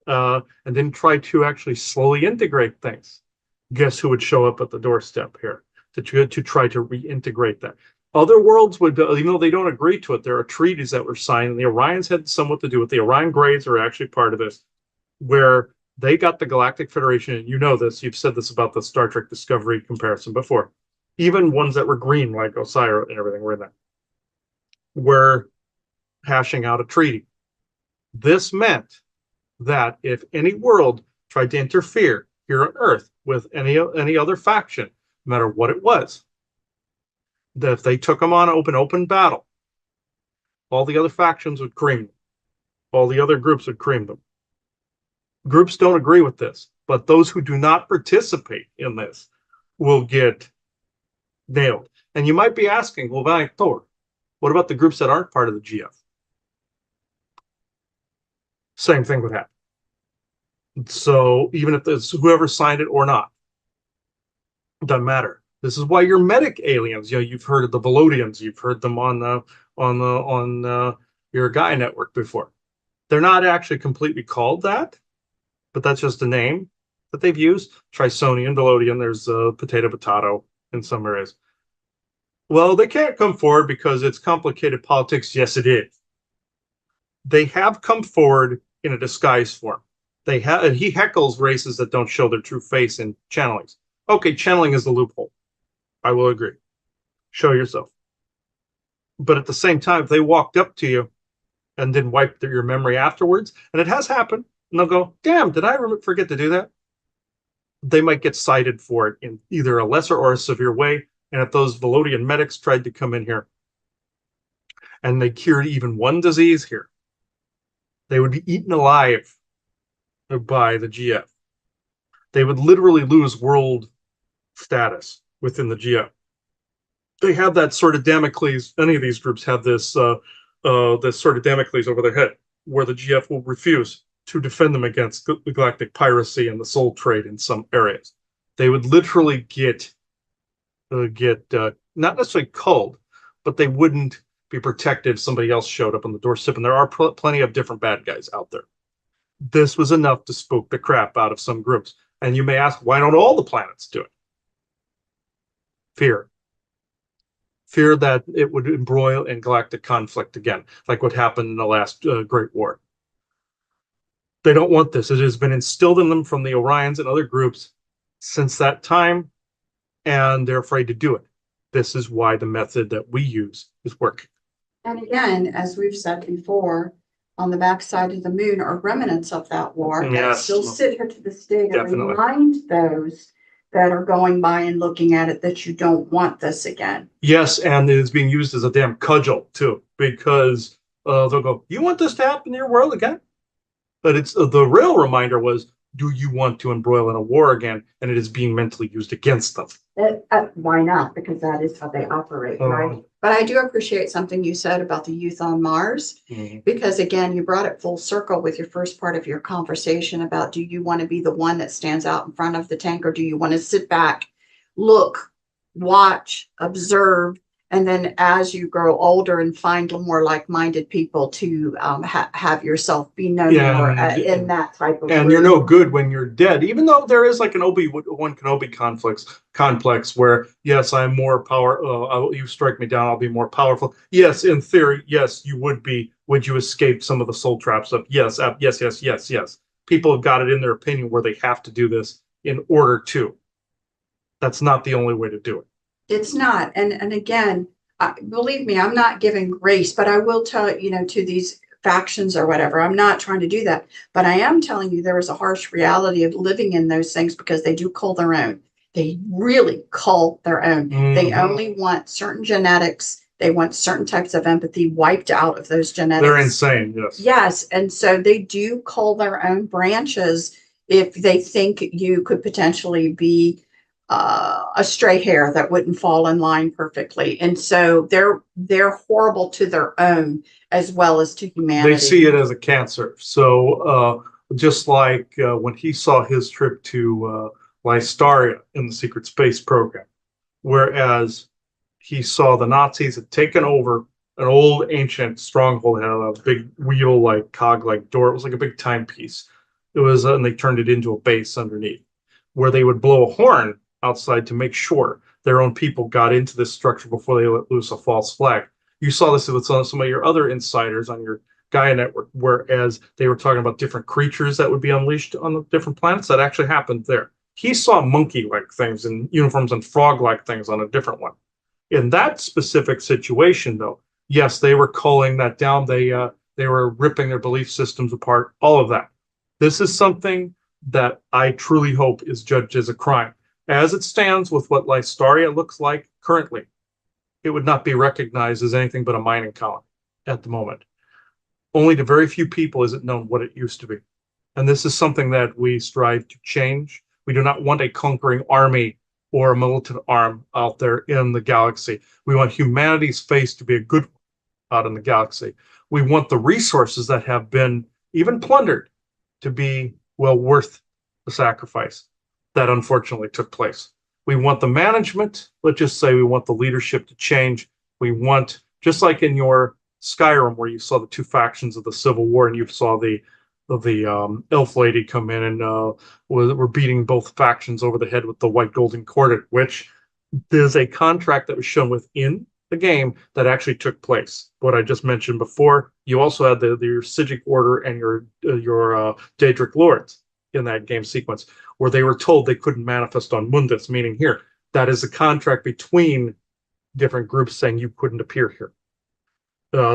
and then try to actually slowly integrate things, guess who would show up at the doorstep here to try to reintegrate that? Other worlds would, even though they don't agree to it, there are treaties that were signed, and the Orions had somewhat to do with. The Orion Greys are actually part of this, where they got the Galactic Federation, and you know this, you've said this about the Star Trek Discovery comparison before. Even ones that were green, like Osira and everything, were in that. Were hashing out a treaty. This meant that if any world tried to interfere here on Earth with any other faction, no matter what it was, that if they took them on open battle, all the other factions would cream them. All the other groups would cream them. Groups don't agree with this, but those who do not participate in this will get nailed. And you might be asking, well, Valiant Thor, what about the groups that aren't part of the GF? Same thing would happen. So even if it's whoever signed it or not, it doesn't matter. This is why your medic aliens, you've heard of the Velodians, you've heard them on your Gaia network before. They're not actually completely called that, but that's just a name that they've used. Trisonian, Velodian, there's potato in some areas. Well, they can't come forward because it's complicated politics. Yes, it is. They have come forward in a disguise form. He heckles races that don't show their true face in channelings. Okay, channeling is the loophole. I will agree. Show yourself. But at the same time, if they walked up to you and then wiped your memory afterwards, and it has happened, and they'll go, damn, did I forget to do that? They might get cited for it in either a lesser or a severe way. And if those Velodian medics tried to come in here and they cured even one disease here, they would be eaten alive by the GF. They would literally lose world status within the GF. They have that sort of Damocles. Any of these groups have this sort of Damocles over their head, where the GF will refuse to defend them against the galactic piracy and the soul trade in some areas. They would literally get not necessarily culled, but they wouldn't be protected if somebody else showed up on the doorstep. And there are plenty of different bad guys out there. This was enough to spook the crap out of some groups. And you may ask, why don't all the planets do it? Fear. Fear that it would embroil in galactic conflict again, like what happened in the last Great War. They don't want this. It has been instilled in them from the Orions and other groups since that time, and they're afraid to do it. This is why the method that we use is working. And again, as we've said before, on the backside of the moon are remnants of that war that Yes. still sit here to this day to Definitely. remind those that are going by and looking at it that you don't want this again. Yes, and it is being used as a damn cudgel too, because they'll go, "You want this to happen in your world again?" But it's the real reminder was, "Do you want to embroil in a war again?" And it is being mentally used against them. Why not? Because that is how they operate, right? But I do appreciate something you said about the youth on Mars, because again, you brought it full circle with your first part of your conversation about, do you want to be the one that stands out in front of the tank, or do you want to sit back, look, watch, observe, and then as you grow older and find more like-minded people to have yourself be known more in that type of and group. You're no good when you're dead, even though there is like an Obi-Wan Kenobi complex where, yes, I'm more power. You strike me down, I'll be more powerful. Yes, in theory, yes, you would be. Would you escape some of the soul traps of yes, yes, yes, yes, yes. People have got it in their opinion where they have to do this in order to. That's not the only way to do it. It's not. And again, believe me, I'm not giving grace, but I will tell, to these factions or whatever, I'm not trying to do that. But I am telling you there is a harsh reality of living in those things, because they do cull their own. They really cull their own. They only want certain genetics. They want certain types of empathy wiped out of those genetics. They're insane, yes. Yes. And so they do cull their own branches if they think you could potentially be a stray hair that wouldn't fall in line perfectly. And so they're horrible to their own as well as to humanity. They see it as a cancer. So just like when he saw his trip to Lystaria in the secret space program, whereas he saw the Nazis had taken over an old ancient stronghold, had a big wheel like cog like door. It was like a big timepiece. It was, and they turned it into a base underneath, where they would blow a horn outside to make sure their own people got into this structure before they let loose a false flag. You saw this with some of your other insiders on your Gaia network, whereas they were talking about different creatures that would be unleashed on the different planets. That actually happened there. He saw monkey-like things in uniforms and frog-like things on a different one. In that specific situation, though, yes, they were culling that down. They were ripping their belief systems apart, all of that. This is something that I truly hope is judged as a crime. As it stands with what Lystaria looks like currently, it would not be recognized as anything but a mining colony at the moment. Only to very few people is it known what it used to be. And this is something that we strive to change. We do not want a conquering army or a militant arm out there in the galaxy. We want humanity's face to be a good one out in the galaxy. We want the resources that have been even plundered to be well worth the sacrifice that unfortunately took place. We want the management, let's just say we want the leadership to change. We want, just like in your Skyrim, where you saw the two factions of the Civil War and you saw the elf lady come in and were beating both factions over the head with the white golden corded, which there's a contract that was shown within the game that actually took place. What I just mentioned before, you also had your Psijic Order and your Daedric Lords in that game sequence, where they were told they couldn't manifest on Mundus, meaning here. That is a contract between different groups saying you couldn't appear here.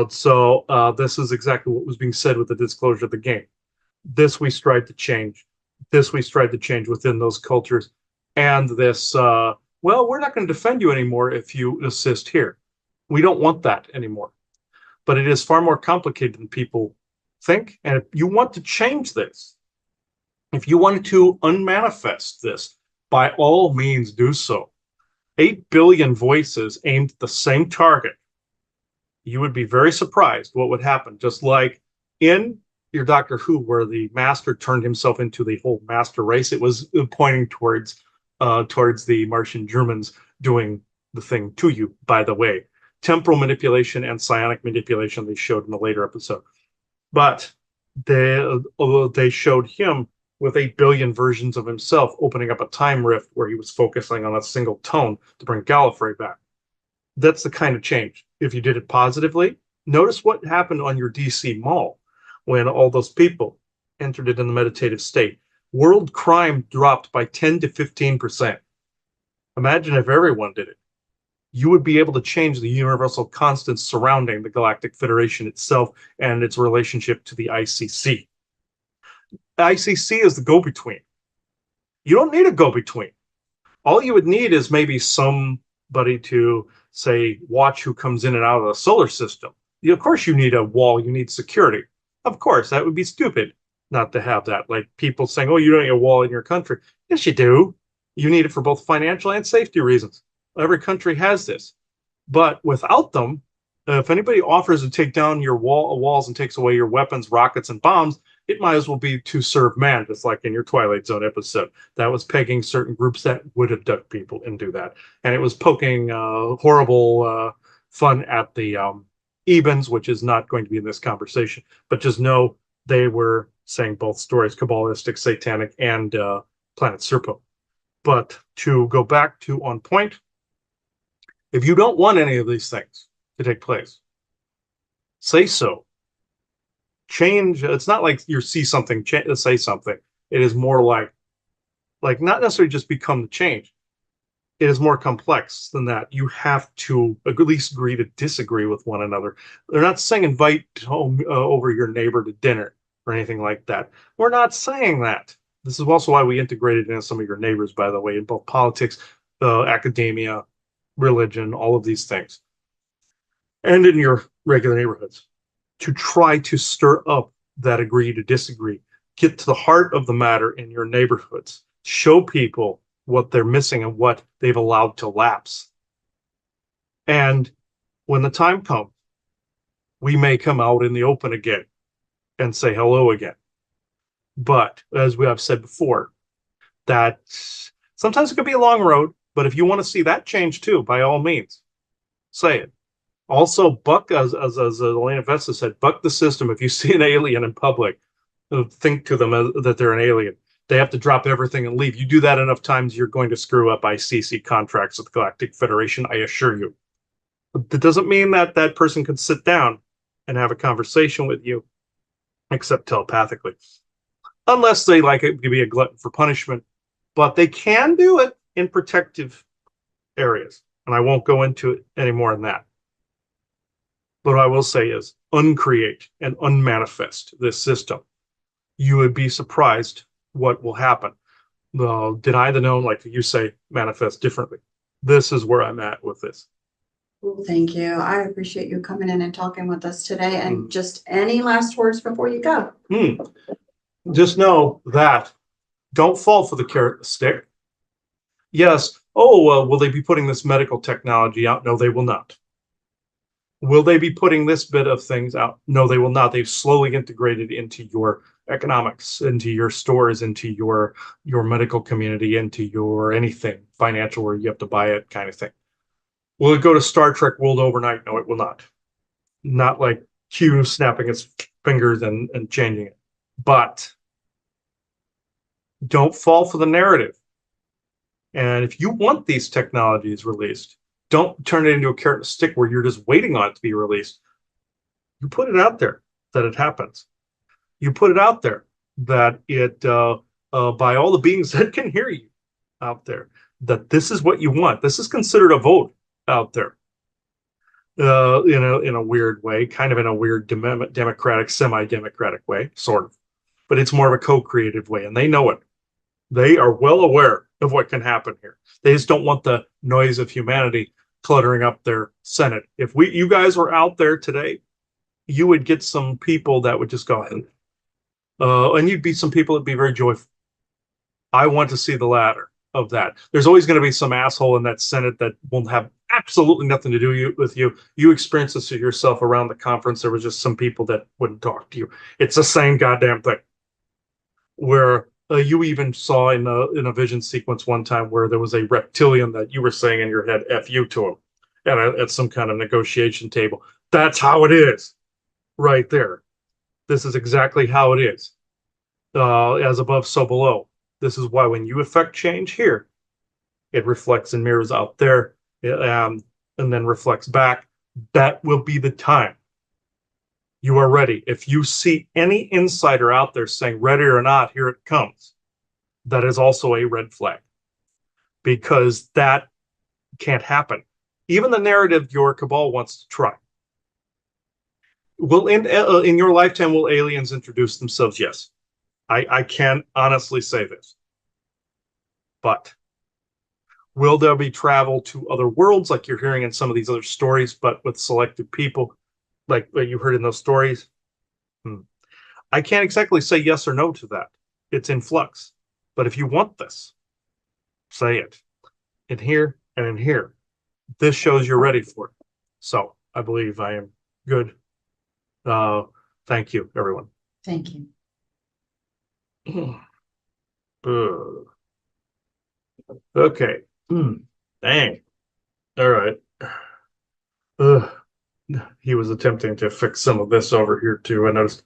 So this is exactly what was being said with the disclosure of the game. This we strive to change. This we strive to change within those cultures. And this, well, we're not going to defend you anymore if you assist here. We don't want that anymore. But it is far more complicated than people think. And if you want to change this, if you wanted to unmanifest this, by all means do so. 8 billion voices aimed at the same target. You would be very surprised what would happen. Just like in your Doctor Who, where the master turned himself into the whole master race, it was pointing towards the Martian Germans doing the thing to you, by the way. Temporal manipulation and psionic manipulation they showed in the later episode. But they showed him with 8 billion versions of himself, opening up a time rift where he was focusing on a single tone to bring Gallifrey back. That's the kind of change. If you did it positively, notice what happened on your DC mall when all those people entered it in the meditative state. World crime dropped by 10 to 15%. Imagine if everyone did it. You would be able to change the universal constants surrounding the Galactic Federation itself and its relationship to the ICC. The ICC is the go-between. You don't need a go-between. All you would need is maybe somebody to, say, watch who comes in and out of the solar system. Of course you need a wall, you need security. Of course, that would be stupid not to have that. Like people saying, oh, you don't need a wall in your country. Yes, you do. You need it for both financial and safety reasons. Every country has this. But without them, if anybody offers to take down your walls and takes away your weapons, rockets, and bombs, it might as well be to serve man, just like in your Twilight Zone episode. That was pegging certain groups that would abduct people and do that. And it was poking horrible fun at the Ebens, which is not going to be in this conversation. But just know they were saying both stories, Kabbalistic, Satanic, and Planet Serpo. But to go back to on point, if you don't want any of these things to take place, say so. Change. It's not like you see something, say something. It is more like not necessarily just become the change. It is more complex than that. You have to at least agree to disagree with one another. They're not saying invite home over your neighbor to dinner or anything like that. We're not saying that. This is also why we integrated in some of your neighbors, by the way, in both politics, academia, religion, all of these things, and in your regular neighborhoods, to try to stir up that agree to disagree, get to the heart of the matter in your neighborhoods, show people what they're missing and what they've allowed to lapse. And when the time comes, we may come out in the open again and say hello again. But as we have said before, that sometimes it could be a long road, but if you want to see that change too, by all means, say it. Also, buck, as Elena Vesta said, buck the system. If you see an alien in public, think to them that they're an alien. They have to drop everything and leave. You do that enough times, you're going to screw up ICC contracts with the Galactic Federation, I assure you. But that doesn't mean that that person can sit down and have a conversation with you, except telepathically. Unless they like it to be a glutton for punishment. But they can do it in protective areas. And I won't go into it any more than that. But what I will say is uncreate and unmanifest this system. You would be surprised what will happen. Deny the known, like you say, manifest differently. This is where I'm at with this. Well, thank you. I appreciate you coming in and talking with us today. And just any last words before you go? Just know that don't fall for the carrot and stick. Yes. Oh, will they be putting this medical technology out? No, they will not. Will they be putting this bit of things out? No, they will not. They've slowly integrated into your economics, into your stores, into your medical community, into your anything financial where you have to buy it kind of thing. Will it go to Star Trek World overnight? No, it will not. Not like Q snapping its fingers and changing it. But don't fall for the narrative. And if you want these technologies released, don't turn it into a carrot and stick where you're just waiting on it to be released. You put it out there that it happens. You put it out there that it, by all the beings that can hear you out there, that this is what you want. This is considered a vote out there. In a weird way, kind of in a weird democratic, semi-democratic way, sort of. But it's more of a co-creative way, and they know it. They are well aware of what can happen here. They just don't want the noise of humanity cluttering up their Senate. If you guys were out there today, you would get some people that would just go ahead. And you'd be some people that'd be very joyful. I want to see the latter of that. There's always going to be some asshole in that Senate that won't have absolutely nothing to do with you. You experienced this yourself around the conference. There was just some people that wouldn't talk to you. It's the same goddamn thing. Where you even saw in a vision sequence one time where there was a reptilian that you were saying in your head, F you to him at some kind of negotiation table. That's how it is right there. This is exactly how it is. as above, so below. This is why when you affect change here, it reflects and mirrors out there, and then reflects back. That will be the time you are ready. If you see any insider out there saying ready or not, here it comes, that is also a red flag, because that can't happen. Even the narrative your cabal wants to try. Will in your lifetime will aliens introduce themselves? Yes. I can honestly say this. But will there be travel to other worlds like you're hearing in some of these other stories, but with selected people, like what you heard in those stories? I can't exactly say yes or no to that. It's in flux. But if you want this, say it. In here and in here. This shows you're ready for it. So I believe I am good. Thank you, everyone. Thank you. Okay. Dang. All right. He was attempting to fix some of this over here too. I noticed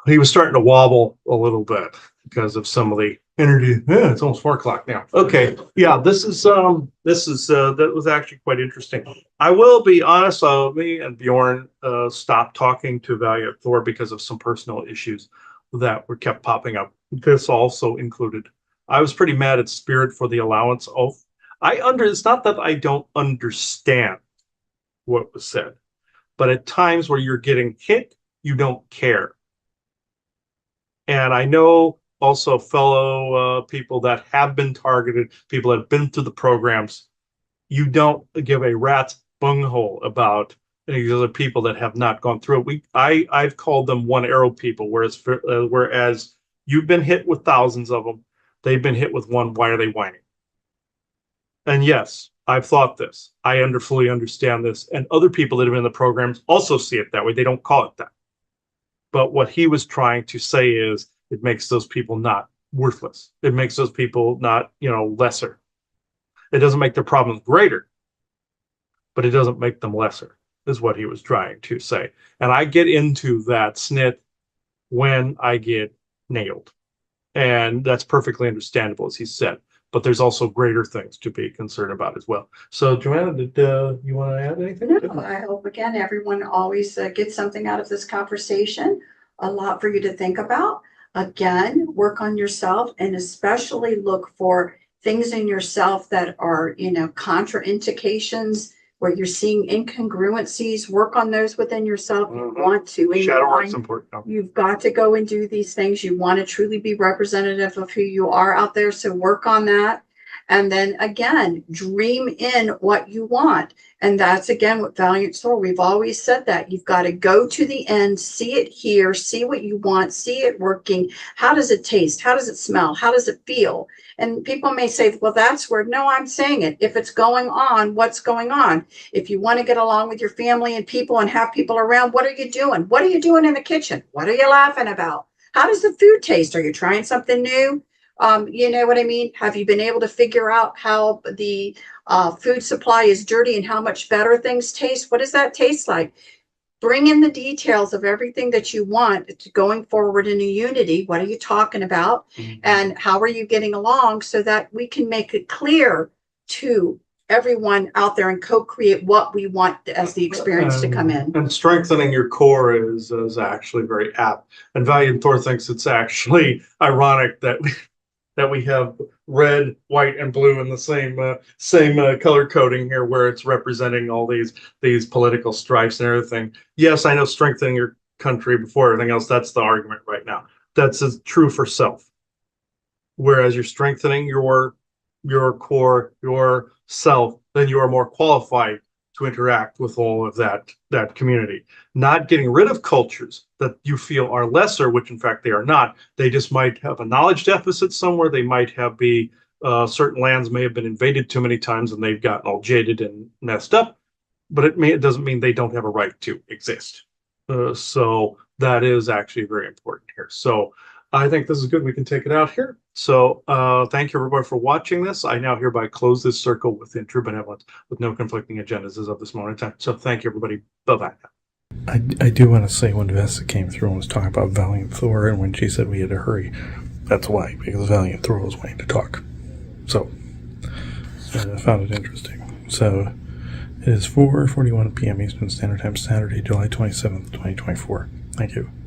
he was starting to wobble a little bit because of some of the energy. Yeah, it's almost 4 o'clock now. Okay. Yeah, this is that was actually quite interesting. I will be honest, me and Bjorn stopped talking to Valiant Thor because of some personal issues that were kept popping up. This also included. I was pretty mad at Spirit for the allowance of. It's not that I don't understand what was said, but at times where you're getting hit, you don't care. And I know also fellow people that have been targeted, people that have been through the programs, you don't give a rat's bunghole about these other people that have not gone through it. I've called them one arrow people, whereas you've been hit with thousands of them, they've been hit with one. Why are they whining? And yes, I've thought this. I fully understand this, and other people that have been in the programs also see it that way. They don't call it that. But what he was trying to say is it makes those people not worthless. It makes those people not, lesser. It doesn't make their problems greater, but it doesn't make them lesser, is what he was trying to say. And I get into that snit when I get nailed. And that's perfectly understandable, as he said. But there's also greater things to be concerned about as well. So, Joanna, did you want to add anything? No, I hope again everyone always gets something out of this conversation. A lot for you to think about. Again, work on yourself and especially look for things in yourself that are, contraindications where you're seeing incongruencies. Work on those within yourself. You want to. Shadow work's important. You've got to go and do these things. You want to truly be representative of who you are out there. So work on that. And then again, dream in what you want. And that's again what Valiant Soul, we've always said that you've got to go to the end, see it here, see what you want, see it working. How does it taste? How does it smell? How does it feel? And people may say, well, that's where, no, I'm saying it. If it's going on, what's going on? If you want to get along with your family and people and have people around, what are you doing? What are you doing in the kitchen? What are you laughing about? How does the food taste? Are you trying something new? You know what I mean? Have you been able to figure out how the food supply is dirty and how much better things taste? What does that taste like? Bring in the details of everything that you want going forward in a unity. What are you talking about? Mm-hmm. And how are you getting along so that we can make it clear to everyone out there and co-create what we want as the experience to come in. And strengthening your core is actually very apt. And Valiant Thor thinks it's actually ironic that we have red, white, and blue in the same color coding here, where it's representing all these political strifes and everything. Yes, I know strengthening your country before everything else. That's the argument right now. That's true for self. Whereas you're strengthening your core, your self, then you are more qualified to interact with all of that community. Not getting rid of cultures that you feel are lesser, which in fact they are not. They just might have a knowledge deficit somewhere. They might be certain lands may have been invaded too many times and they've gotten all jaded and messed up. But it doesn't mean they don't have a right to exist. So that is actually very important here. So I think this is good. We can take it out here. So thank you, everybody, for watching this. I now hereby close this circle within true benevolence with no conflicting agendas as of this moment in time. So thank you, everybody. Bye-bye. I do want to say when Vesta came through and was talking about Valiant Thor, and when she said we had to hurry, that's why, because Valiant Thor was waiting to talk. So, I found it interesting. So, it is 4:41 p.m. Eastern Standard Time, Saturday, July 27th, 2024. Thank you.